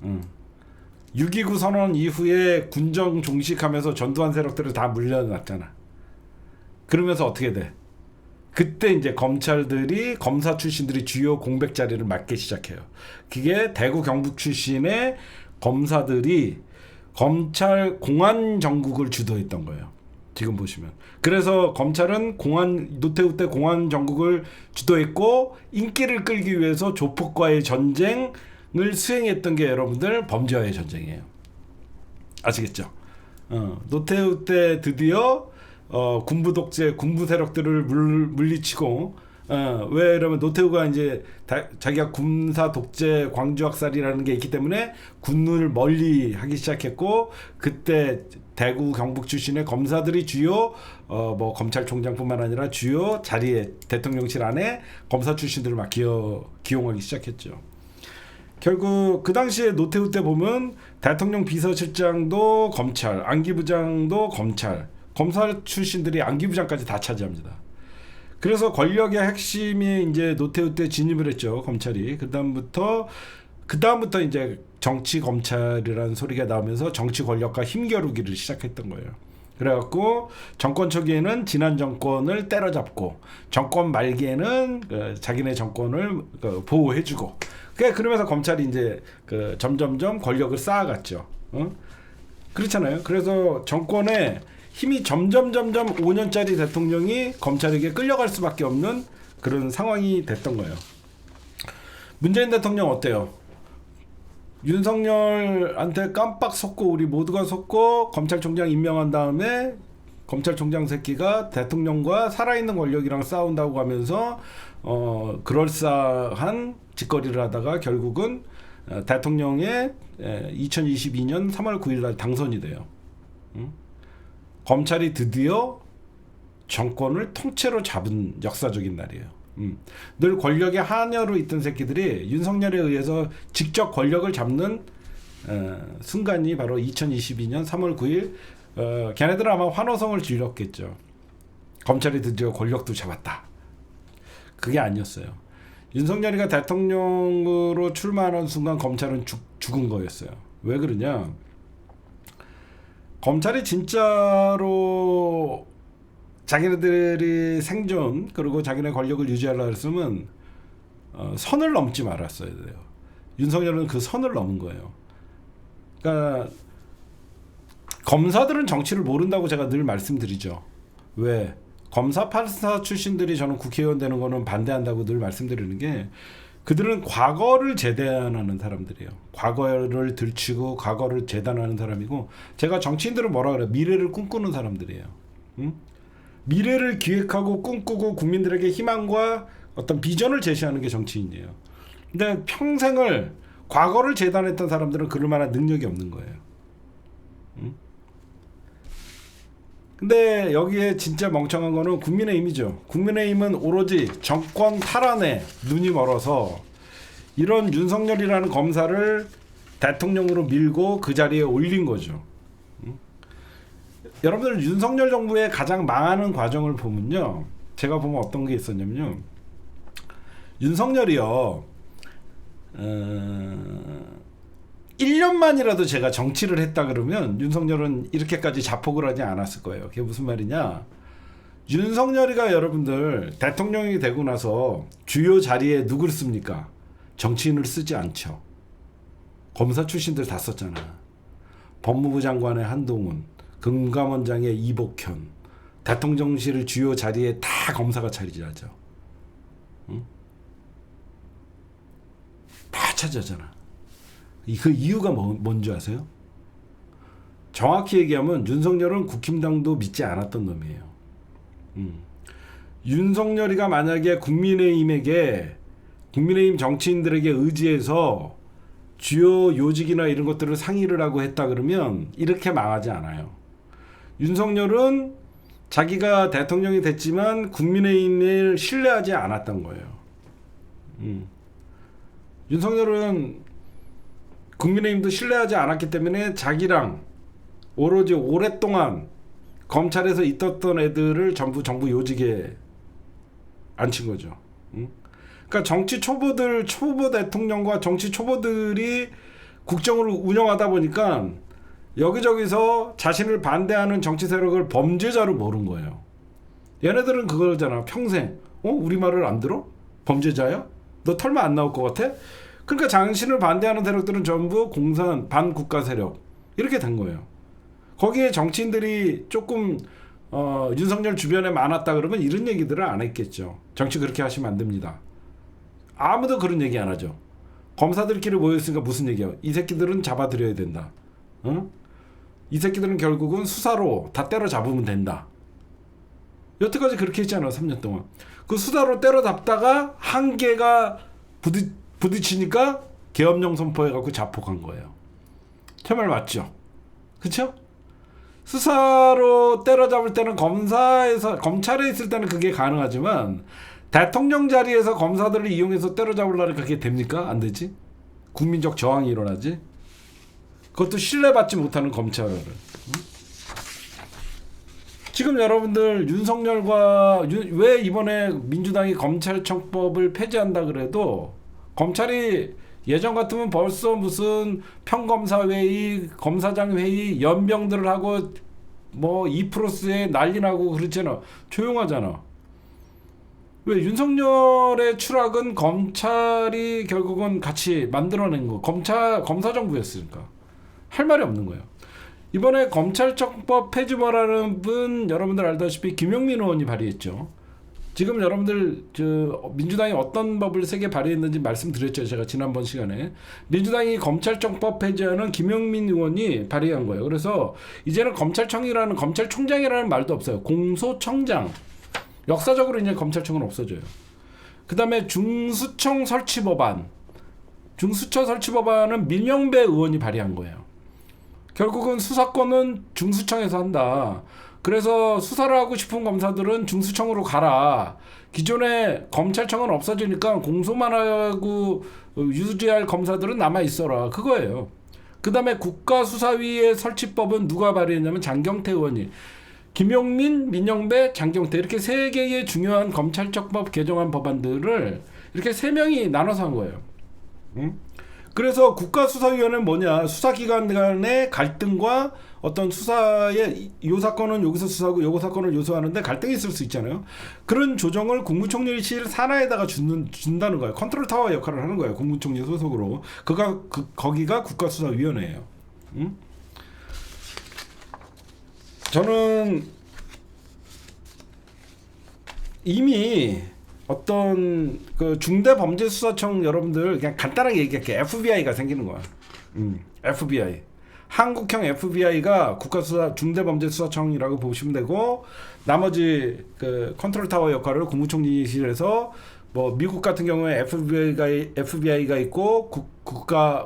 응. 6.29 선언 이후에 군정 종식하면서 전두환 세력들을 다 물려놨잖아. 그러면서 어떻게 돼? 그때 이제 검찰들이 검사 출신들이 주요 공백 자리를 맡기 시작해요. 그게 대구 경북 출신의 검사들이 검찰 공안 정국을 주도했던 거예요. 지금 보시면. 그래서 검찰은 노태우 때 공안 정국을 주도했고 인기를 끌기 위해서 조폭과의 전쟁을 수행했던 게 여러분들 범죄와의 전쟁이에요. 아시겠죠? 노태우 때 드디어 군부 독재, 군부 세력들을 물리치고 왜 이러면 노태우가 이제 자기가 군사 독재 광주학살이라는 게 있기 때문에 군을 멀리 하기 시작했고 그때 대구 경북 출신의 검사들이 주요 뭐 검찰총장뿐만 아니라 주요 자리에 대통령실 안에 검사 출신들을 막 기용하기 시작했죠. 결국 그 당시에 노태우 때 보면 대통령 비서실장도 검찰, 안기부장도 검찰, 검사 출신들이 안기부장까지 다 차지합니다. 그래서 권력의 핵심이 이제 노태우 때 진입을 했죠, 검찰이. 그다음부터 이제 정치 검찰이라는 소리가 나오면서 정치 권력과 힘겨루기를 시작했던 거예요. 그래갖고 정권 초기에는 지난 정권을 때려잡고 정권 말기에는 자기네 정권을 보호해주고. 그러면서 검찰이 이제 점점점 권력을 쌓아갔죠. 그렇잖아요. 그래서 정권에 힘이 점점 5년짜리 대통령이 검찰에게 끌려갈 수밖에 없는 그런 상황이 됐던 거예요. 문재인 대통령 어때요? 윤석열한테 깜빡 속고 우리 모두가 속고 검찰총장 임명한 다음에 검찰총장 새끼가 대통령과 살아있는 권력이랑 싸운다고 하면서 그럴싸한 짓거리를 하다가 결국은 대통령의 2022년 3월 9일 날 당선이 돼요. 검찰이 드디어 정권을 통째로 잡은 역사적인 날이에요. 늘 권력의 하녀로 있던 새끼들이 윤석열에 의해서 직접 권력을 잡는 순간이 바로 2022년 3월 9일 걔네들은 아마 환호성을 질렀겠죠. 검찰이 드디어 권력도 잡았다. 그게 아니었어요. 윤석열이가 대통령으로 출마하는 순간 검찰은 죽은 거였어요. 왜 그러냐? 검찰이 진짜로 자기네들이 생존 그리고 자기네 권력을 유지하려고 했으면 선을 넘지 말았어야 돼요. 윤석열은 그 선을 넘은 거예요. 그러니까 검사들은 정치를 모른다고 제가 늘 말씀드리죠. 왜? 검사 판사 출신들이 저는 국회의원 되는 거는 반대한다고 늘 말씀드리는 게 그들은 과거를 재단하는 사람들이에요. 과거를 들추고 과거를 재단하는 사람이고 제가 정치인들은 뭐라 그래요? 미래를 꿈꾸는 사람들이에요. 미래를 기획하고 꿈꾸고 국민들에게 희망과 어떤 비전을 제시하는 게 정치인이에요. 근데 평생을 과거를 재단했던 사람들은 그럴 만한 능력이 없는 거예요. 근데 여기에 진짜 멍청한 거는 국민의힘이죠. 국민의힘은 오로지 정권 탈환에 눈이 멀어서 이런 윤석열이라는 검사를 대통령으로 밀고 그 자리에 올린 거죠. 여러분들 윤석열 정부의 가장 망하는 과정을 보면요. 제가 보면 어떤 게 있었냐면요. 윤석열이요. 1년만이라도 제가 정치를 했다 그러면 윤석열은 이렇게까지 자폭을 하지 않았을 거예요. 그게 무슨 말이냐? 윤석열이가 여러분들 대통령이 되고 나서 주요 자리에 누굴 씁니까? 정치인을 쓰지 않죠. 검사 출신들 다 썼잖아. 법무부 장관의 한동훈, 금감원장의 이복현, 대통령실 주요 자리에 다 검사가 차지하죠. 응? 다 차지하잖아. 그 이유가 뭔지 아세요? 정확히 얘기하면 윤석열은 국힘당도 믿지 않았던 놈이에요. 윤석열이가 만약에 국민의힘 정치인들에게 의지해서 주요 요직이나 이런 것들을 상의를 하고 했다 그러면 이렇게 망하지 않아요. 윤석열은 자기가 대통령이 됐지만 국민의힘을 신뢰하지 않았던 거예요. 윤석열은 국민의힘도 신뢰하지 않았기 때문에 자기랑 오로지 오랫동안 검찰에서 있었던 애들을 전부 정부 요직에 앉힌 거죠. 그러니까 정치 초보 대통령과 정치 초보들이 국정을 운영하다 보니까 여기저기서 자신을 반대하는 정치 세력을 범죄자로 모른 거예요. 얘네들은 그거잖아. 평생 우리 말을 안 들어? 범죄자야? 너 털만 안 나올 것 같아? 그러니까 자신을 반대하는 세력들은 전부 공산 반국가 세력 이렇게 된 거예요. 거기에 정치인들이 조금 윤석열 주변에 많았다 그러면 이런 얘기들을 안 했겠죠. 정치 그렇게 하시면 안 됩니다. 아무도 그런 얘기 안 하죠. 검사들끼리 모였으니까 무슨 얘기야? 이 새끼들은 잡아들여야 된다. 이 새끼들은 결국은 수사로 다 때려잡으면 된다. 여태까지 그렇게 했잖아. 3년 동안. 그 수사로 때려잡다가 한계가 부딪히니까 계엄령 선포해갖고 자폭한 거예요. 제 말 맞죠? 그쵸? 수사로 때려잡을 때는 검찰에 있을 때는 그게 가능하지만 대통령 자리에서 검사들을 이용해서 때려잡으려면 그게 됩니까? 안 되지? 국민적 저항이 일어나지? 그것도 신뢰받지 못하는 검찰을. 지금 여러분들 윤석열과 왜 이번에 민주당이 검찰청법을 폐지한다 그래도 검찰이 예전 같으면 벌써 무슨 평검사회의, 검사장회의, 연병들을 하고 뭐 2%에 난리 나고 그렇잖아. 조용하잖아. 왜 윤석열의 추락은 검찰이 결국은 같이 만들어낸 거. 검사정부였으니까. 할 말이 없는 거예요. 이번에 검찰청법 폐지법라는 분 여러분들 알다시피 김용민 의원이 발의했죠. 지금 여러분들 민주당이 어떤 법을 3개 발의했는지 말씀드렸죠. 제가 지난번 시간에. 민주당이 검찰청법 폐지하는 김용민 의원이 발의한 거예요. 그래서 이제는 검찰총장이라는 말도 없어요. 공소청장. 역사적으로 이제 검찰청은 없어져요. 그 다음에 중수청 설치법안은 민영배 의원이 발의한 거예요. 결국은 수사권은 중수청에서 한다. 그래서 수사를 하고 싶은 검사들은 중수청으로 가라. 기존에 검찰청은 없어지니까 공소만 하고 유지할 검사들은 남아있어라. 그거예요. 그 다음에 국가수사위의 설치법은 누가 발의했냐면 장경태 의원이. 김용민, 민영배, 장경태 이렇게 3개의 중요한 검찰청법 개정안 법안들을 이렇게 3명이 나눠서 한 거예요. 그래서 국가수사위원회는 뭐냐? 수사기관 간의 갈등과 어떤 수사의 요 사건은 여기서 수사하고 요 사건을 요소하는데 갈등이 있을 수 있잖아요. 그런 조정을 국무총리실 산하에다가 준다는 거예요. 컨트롤 타워 역할을 하는 거예요. 국무총리 소속으로. 거기가 국가수사위원회예요. 저는 이미 어떤 그 중대범죄수사청 여러분들 그냥 간단하게 얘기할게요. FBI가 생기는 거야. FBI. 한국형 FBI가 국가수사 중대범죄수사청이라고 보시면 되고 나머지 그 컨트롤 타워 역할을 국무총리실에서 뭐 미국 같은 경우에 FBI가 있고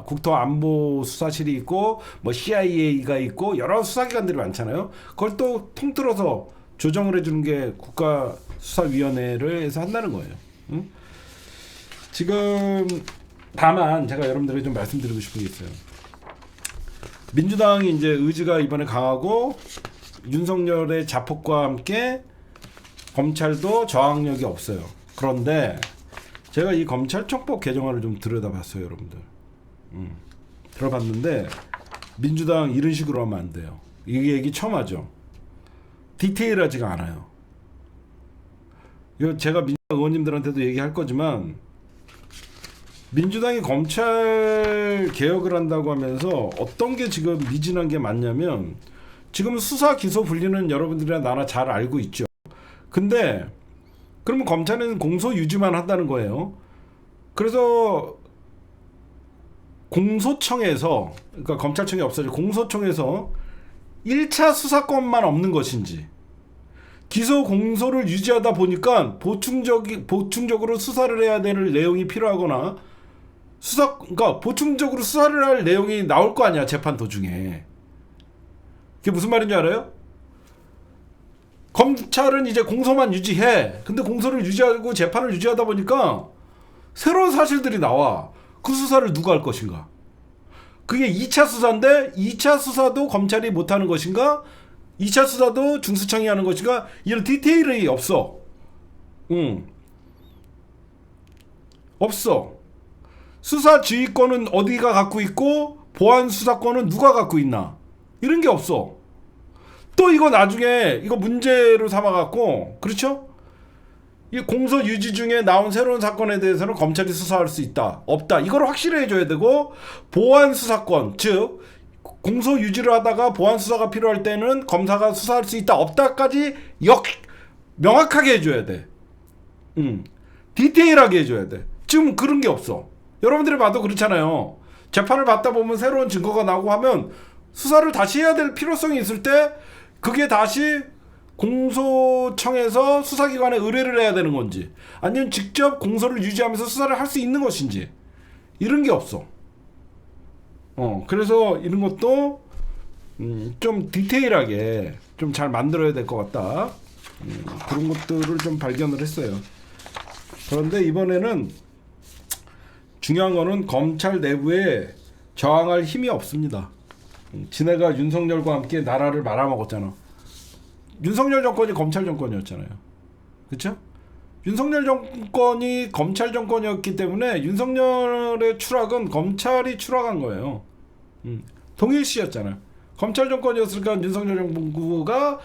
국토안보수사실이 있고 뭐 CIA가 있고 여러 수사기관들이 많잖아요. 그걸 또 통틀어서 조정을 해주는 게 국가수사위원회를 해서 한다는 거예요. 지금 다만 제가 여러분들에게 좀 말씀드리고 싶은 게 있어요. 민주당이 이제 의지가 이번에 강하고 윤석열의 자폭과 함께 검찰도 저항력이 없어요. 그런데 제가 이 검찰청법 개정안을 좀 들여다봤어요, 여러분들. 들어봤는데 민주당 이런 식으로 하면 안 돼요. 이 얘기 처음 하죠. 디테일하지가 않아요. 이거 제가 민주당 의원님들한테도 얘기할 거지만 민주당이 검찰 개혁을 한다고 하면서 어떤 게 지금 미진한 게 맞냐면 지금 수사 기소 분리는 여러분들이나 나나 잘 알고 있죠. 근데 그러면 검찰은 공소 유지만 한다는 거예요. 그래서 공소청에서, 그러니까 검찰청이 없어져 공소청에서 1차 수사권만 없는 것인지, 기소 공소를 유지하다 보니까 보충적으로 수사를 해야 될 내용이 필요하거나 그러니까 보충적으로 수사를 할 내용이 나올 거 아니야, 재판 도중에. 그게 무슨 말인지 알아요? 검찰은 이제 공소만 유지해. 근데 공소를 유지하고 재판을 유지하다 보니까 새로운 사실들이 나와. 그 수사를 누가 할 것인가? 그게 2차 수사인데 2차 수사도 검찰이 못하는 것인가? 2차 수사도 중수청이 하는 것인가? 이런 디테일이 없어. 없어. 수사 지휘권은 어디가 갖고 있고 보안 수사권은 누가 갖고 있나? 이런 게 없어. 또 이거 나중에 이거 문제로 삼아갖고, 그렇죠? 이 공소 유지 중에 나온 새로운 사건에 대해서는 검찰이 수사할 수 있다, 없다, 이걸 확실히 해줘야 되고, 보안 수사권, 즉 공소 유지를 하다가 보안 수사가 필요할 때는 검사가 수사할 수 있다, 없다까지 명확하게 해줘야 돼. 디테일하게 해줘야 돼. 지금 그런 게 없어. 여러분들이 봐도 그렇잖아요. 재판을 받다 보면 새로운 증거가 나오고 하면 수사를 다시 해야 될 필요성이 있을 때 그게 다시 공소청에서 수사기관에 의뢰를 해야 되는 건지, 아니면 직접 공소를 유지하면서 수사를 할 수 있는 것인지, 이런 게 없어. 그래서 이런 것도 좀 디테일하게 좀 잘 만들어야 될 것 같다. 그런 것들을 좀 발견을 했어요. 그런데 이번에는 중요한 거는 검찰 내부에 저항할 힘이 없습니다. 지네가 윤석열과 함께 나라를 말아먹었잖아. 윤석열 정권이 검찰 정권이었잖아요. 그렇죠? 윤석열 정권이 검찰 정권이었기 때문에 윤석열의 추락은 검찰이 추락한 거예요. 동일시였잖아요. 검찰 정권이었으니까 윤석열 정부가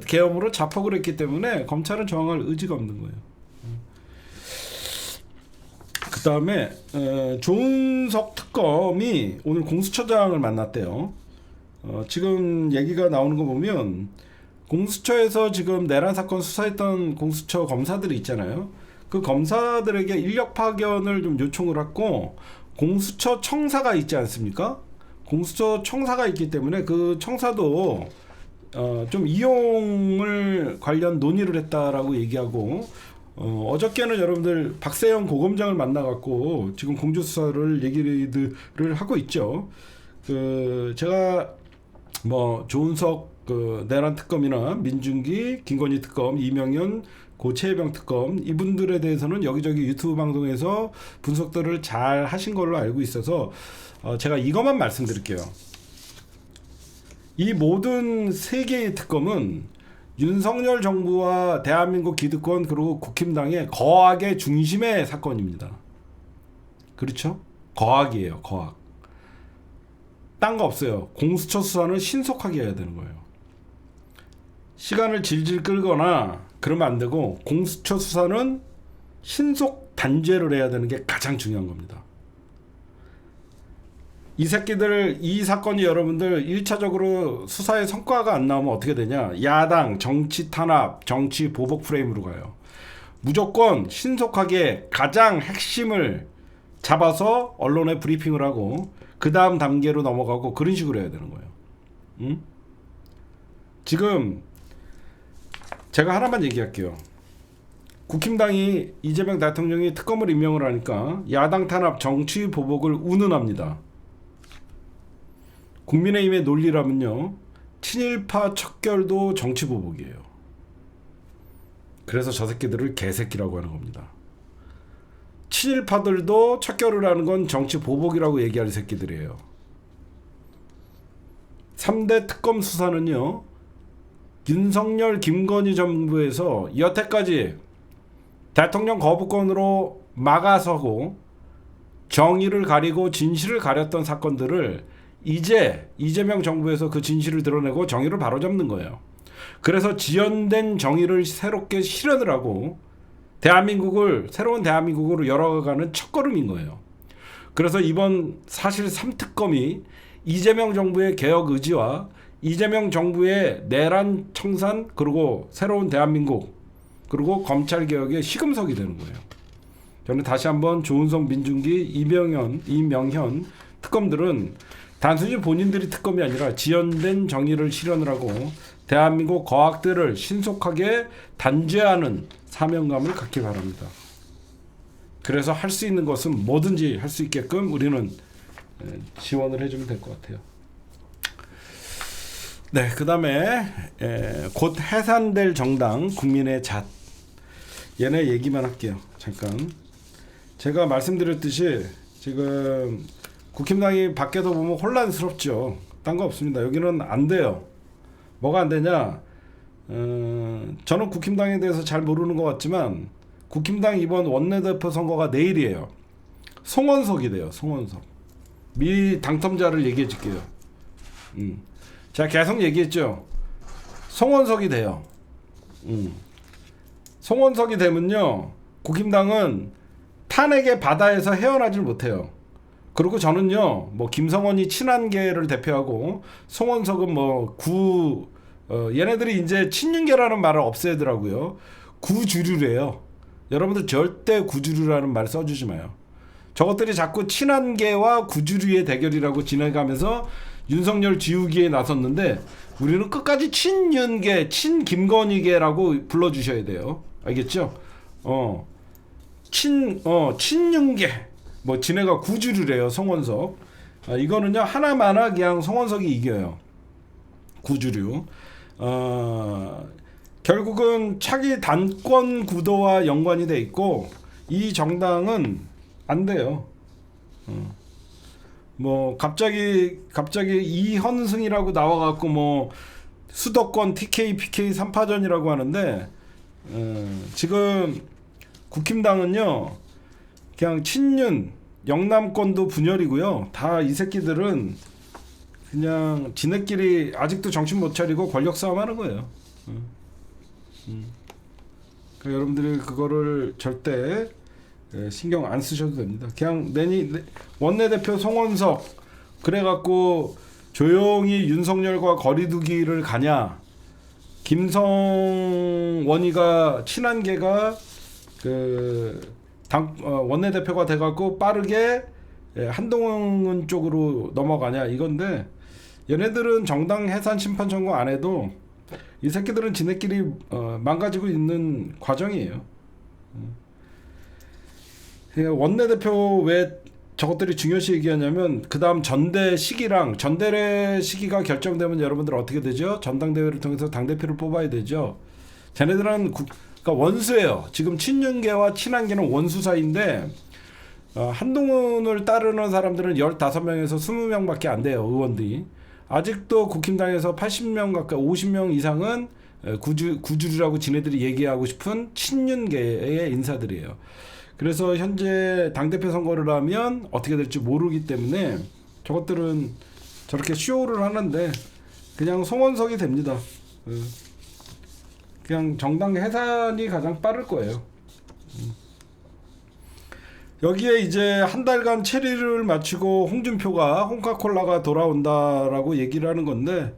계엄으로 자폭을 했기 때문에 검찰은 저항할 의지가 없는 거예요. 그 다음에 조은석 특검이 오늘 공수처장을 만났대요. 지금 얘기가 나오는 거 보면 공수처에서 지금 내란 사건 수사했던 공수처 검사들이 있잖아요. 그 검사들에게 인력 파견을 좀 요청을 했고, 공수처 청사가 있지 않습니까? 공수처 청사가 있기 때문에 그 청사도 좀 이용을 관련 논의를 했다라고 얘기하고, 어저께는 여러분들 박세영 고검장을 만나갖고 지금 공조수사를 얘기를 하고 있죠. 제가 뭐 조은석 내란 특검이나 민중기, 김건희 특검, 이명현, 고채병 특검, 이분들에 대해서는 여기저기 유튜브 방송에서 분석들을 잘 하신 걸로 알고 있어서 제가 이것만 말씀드릴게요. 이 모든 세 개의 특검은 윤석열 정부와 대한민국 기득권 그리고 국힘당의 거악의 중심의 사건입니다. 그렇죠? 거악이에요. 거악. 딴 거 없어요. 공수처 수사는 신속하게 해야 되는 거예요. 시간을 질질 끌거나 그러면 안 되고, 공수처 수사는 신속 단죄를 해야 되는 게 가장 중요한 겁니다. 이 새끼들, 이 사건이 여러분들 1차적으로 수사의 성과가 안 나오면 어떻게 되냐? 야당 정치 탄압, 정치 보복 프레임으로 가요. 무조건 신속하게 가장 핵심을 잡아서 언론에 브리핑을 하고 그 다음 단계로 넘어가고, 그런 식으로 해야 되는 거예요. 지금 제가 하나만 얘기할게요. 국힘당이 이재명 대통령이 특검을 임명을 하니까 야당 탄압, 정치 보복을 운운합니다. 국민의힘의 논리라면요, 친일파 척결도 정치 보복이에요. 그래서 저 새끼들을 개새끼라고 하는 겁니다. 친일파들도 척결을 하는 건 정치 보복이라고 얘기할 새끼들이에요. 3대 특검 수사는요, 윤석열, 김건희 정부에서 여태까지 대통령 거부권으로 막아서고 정의를 가리고 진실을 가렸던 사건들을 이제 이재명 정부에서 그 진실을 드러내고 정의를 바로잡는 거예요. 그래서 지연된 정의를 새롭게 실현을 하고 대한민국을, 새로운 대한민국으로 열어가는 첫걸음인 거예요. 그래서 이번 사실 3특검이 이재명 정부의 개혁 의지와 이재명 정부의 내란 청산 그리고 새로운 대한민국 그리고 검찰개혁의 시금석이 되는 거예요. 저는 다시 한번 조은석, 민중기, 이명현 특검들은 단순히 본인들이 특검이 아니라 지연된 정의를 실현을 하고 대한민국 거악들을 신속하게 단죄하는 사명감을 갖길 바랍니다. 그래서 할 수 있는 것은 뭐든지 할 수 있게끔 우리는 지원을 해주면 될 것 같아요. 네, 그 다음에 곧 해산될 정당 국민의 잣, 얘네 얘기만 할게요. 잠깐. 제가 말씀드렸듯이 지금 국힘당이 밖에서 보면 혼란스럽죠. 딴 거 없습니다. 여기는 안 돼요. 뭐가 안 되냐? 저는 국힘당에 대해서 잘 모르는 것 같지만 국힘당 이번 원내대표 선거가 내일이에요. 송원석이 돼요. 송원석. 미 당첨자를 얘기해 줄게요. 제가 계속 얘기했죠. 송원석이 돼요. 송원석이 되면요, 국힘당은 탄핵의 바다에서 헤어나질 못해요. 그리고 저는요, 뭐 김성원이 친한계를 대표하고 송원석은 뭐 얘네들이 이제 친윤계라는 말을 없애더라고요. 구주류래요. 여러분들 절대 구주류라는 말 써주지 마요. 저것들이 자꾸 친한계와 구주류의 대결이라고 지나가면서 윤석열 지우기에 나섰는데 우리는 끝까지 친윤계, 친김건희계라고 불러주셔야 돼요. 알겠죠? 친윤계. 뭐 지네가 구주류래요. 송원석. 이거는요 하나마나 그냥 송원석이 이겨요. 구주류. 결국은 차기 단권 구도와 연관이 돼 있고 이 정당은 안 돼요. 뭐 갑자기 이현승이라고 나와갖고 뭐 수도권 TK, PK 3파전이라고 하는데 지금 국힘당은요 그냥 친윤 영남권도 분열이고요. 다 이 새끼들은 그냥 지네끼리 아직도 정신 못 차리고 권력 싸움하는 거예요. 그러니까 여러분들이 그거를 절대 신경 안 쓰셔도 됩니다. 그냥 원내대표 송원석 그래갖고 조용히 윤석열과 거리두기를 가냐, 김성원이가 친한계가 원내대표가 돼갖고 빠르게 한동훈 쪽으로 넘어가냐 이건데, 얘네들은 정당 해산 심판 청구 안 해도 이 새끼들은 지네끼리 망가지고 있는 과정이에요. 원내대표 왜 저것들이 중요시 얘기하냐면 그 다음 전대 시기가 결정되면 여러분들 어떻게 되죠? 전당대회를 통해서 당대표를 뽑아야 되죠. 쟤네들은 그러니까 원수예요. 지금 친윤계와 친한계는 원수 사이인데 한동훈을 따르는 사람들은 15명에서 20명밖에 안 돼요. 의원들이. 아직도 국힘당에서 80명 가까이 50명 이상은 구주류라고 지네들이 얘기하고 싶은 친윤계의 인사들이에요. 그래서 현재 당대표 선거를 하면 어떻게 될지 모르기 때문에 저것들은 저렇게 쇼를 하는데 그냥 송원석이 됩니다. 그냥 정당 해산이 가장 빠를 거예요. 여기에 이제 한 달간 체리를 마치고 홍준표가 홍카콜라가 돌아온다라고 얘기를 하는 건데,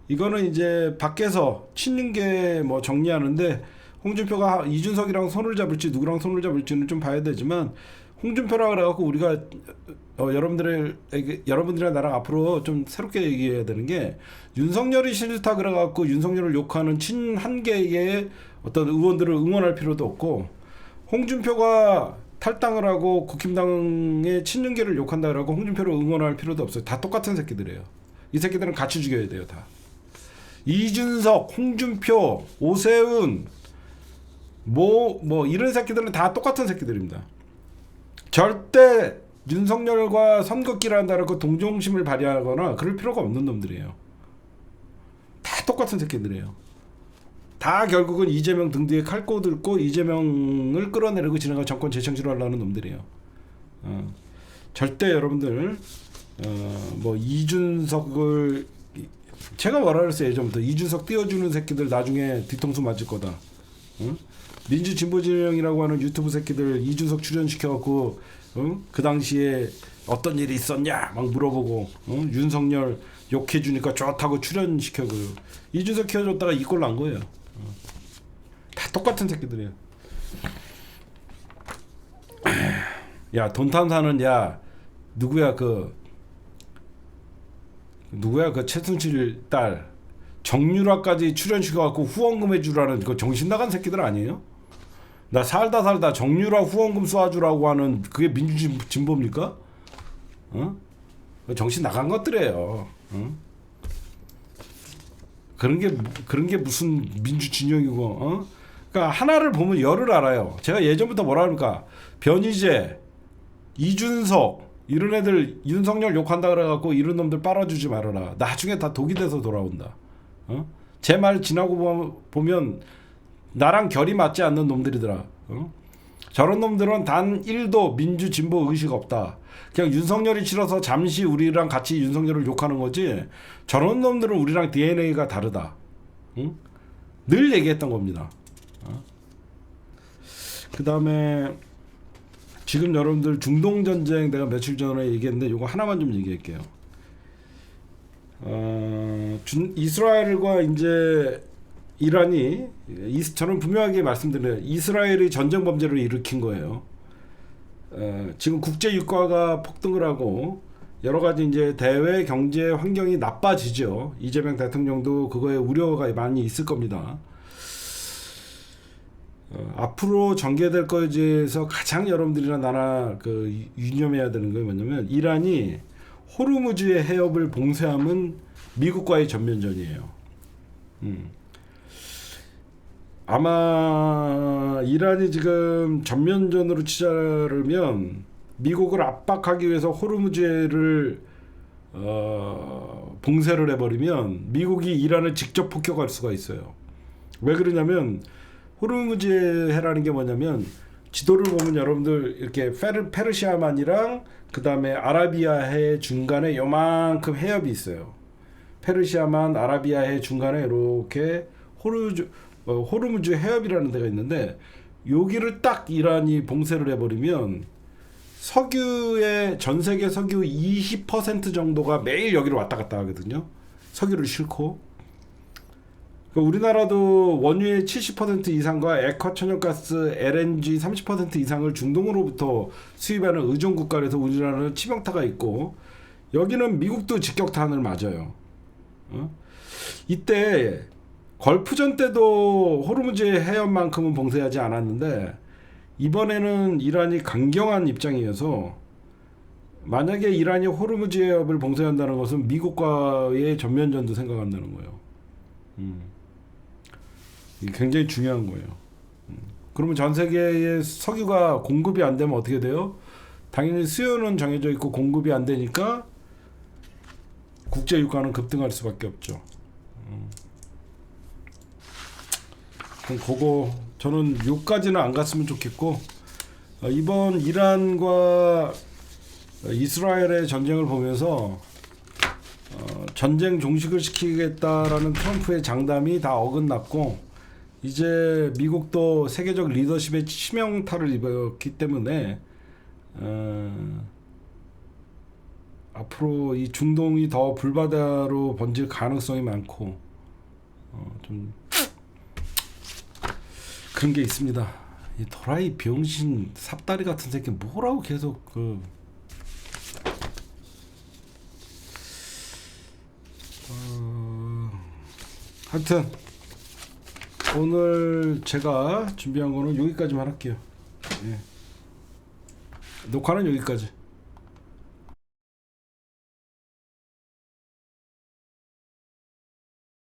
이거는 이제 밖에서 친윤계 뭐 정리하는데 홍준표가 이준석이랑 손을 잡을지 누구랑 손을 잡을지는 좀 봐야 되지만, 홍준표라 그래갖고 우리가 여러분들이랑 나랑 앞으로 좀 새롭게 얘기해야 되는 게, 윤석열이 싫다 그래갖고 윤석열을 욕하는 친한계의 어떤 의원들을 응원할 필요도 없고, 홍준표가 탈당을 하고 국힘당의 친윤계를 욕한다 그러고 홍준표를 응원할 필요도 없어요. 다 똑같은 새끼들이에요. 이 새끼들은 같이 죽여야 돼요. 다. 이준석, 홍준표, 오세훈 뭐 이런 새끼들은 다 똑같은 새끼들입니다. 절대 윤석열과 선긋기를 한다고 동정심을 발휘하거나 그럴 필요가 없는 놈들이에요. 다 똑같은 새끼들이에요. 다 결국은 이재명 등 뒤에 칼 꽂고 이재명을 끌어내리고 지나가 정권 재창출을 하려는 놈들이에요. 절대 여러분들 뭐 이준석을 제가 뭐라 그랬어요. 예전부터 이준석 띄워주는 새끼들 나중에 뒤통수 맞을 거다. 민주진보진영이라고 하는 유튜브 새끼들 이준석 출연시켜갖고 그 당시에 어떤 일이 있었냐 막 물어보고 윤석열 욕해주니까 좋다고 출연시켜고 이준석 키워줬다가 이 꼴 난 거예요. 다 똑같은 새끼들이에요. 야 돈 탐사는 야 누구야 그 최순실 딸 정유라까지 출연시켜갖고 후원금 해주라는 그 정신 나간 새끼들 아니에요? 나 살다 정유라 후원금 쏴주라고 하는 그게 민주진보입니까? 정신 나간 것들이에요. 그런 게 무슨 민주진영이고? 그러니까 하나를 보면 열을 알아요. 제가 예전부터 뭐라 그러니까 변희재, 이준석 이런 애들 윤석열 욕한다 그래갖고 이런 놈들 빨아주지 말아라. 나중에 다 독이 돼서 돌아온다. 제 말 지나고 보면 나랑 결이 맞지 않는 놈들이더라. 저런 놈들은 단 1도 민주 진보 의식 없다. 그냥 윤석열이 싫어서 잠시 우리랑 같이 윤석열을 욕하는 거지. 저런 놈들은 우리랑 DNA가 다르다. 늘 얘기했던 겁니다. 그 다음에 지금 여러분들 중동 전쟁 내가 며칠 전에 얘기했는데 이거 하나만 좀 얘기할게요. 이스라엘과 이제 이란이 저는 분명하게 말씀드려요. 이스라엘이 전쟁 범죄를 일으킨 거예요. 지금 국제 유가가 폭등을 하고 여러 가지 이제 대외 경제 환경이 나빠지죠. 이재명 대통령도 그거에 우려가 많이 있을 겁니다. 앞으로 전개될 거에 대해서 가장 여러분들이랑 나나 유념해야 되는 게 뭐냐면 이란이 호르무즈의 해협을 봉쇄함은 미국과의 전면전이에요. 아마 이란이 지금 전면전으로 치자르면 미국을 압박하기 위해서 호르무즈를 봉쇄를 해버리면 미국이 이란을 직접 폭격할 수가 있어요. 왜 그러냐면 호르무즈 해라는 게 뭐냐면 지도를 보면 여러분들 이렇게 페르시아만이랑 그 다음에 아라비아 해 중간에 요만큼 해협이 있어요. 페르시아만 아라비아 해 중간에 이렇게 호르무즈 해협이라는 데가 있는데 여기를 딱 이란이 봉쇄를 해버리면 석유의 전 세계 석유 20% 정도가 매일 여기로 왔다 갔다 하거든요. 석유를 싣고. 우리나라도 원유의 70% 이상과 액화 천연가스 LNG 30% 이상을 중동으로부터 수입하는 의존 국가라서 우리나라는 치명타가 있고 여기는 미국도 직격탄을 맞아요. 이때 걸프전 때도 호르무즈 해협만큼은 봉쇄하지 않았는데 이번에는 이란이 강경한 입장이어서 만약에 이란이 호르무즈 해협을 봉쇄한다는 것은 미국과의 전면전도 생각한다는 거예요. 이게 굉장히 중요한 거예요. 그러면 전 세계에 석유가 공급이 안 되면 어떻게 돼요? 당연히 수요는 정해져 있고 공급이 안 되니까 국제 유가는 급등할 수밖에 없죠. 그거 저는 요까지는 안 갔으면 좋겠고 이번 이란과 이스라엘의 전쟁을 보면서 전쟁 종식을 시키겠다라는 트럼프의 장담이 다 어긋났고 이제 미국도 세계적 리더십의 치명타를 입었기 때문에 앞으로 이 중동이 더 불바다로 번질 가능성이 많고 좀 그런 게 있습니다. 이 도라이 병신 삽다리 같은 새끼 뭐라고 계속 하여튼 오늘 제가 준비한 거는 여기까지만 할게요. 예. 녹화는 여기까지.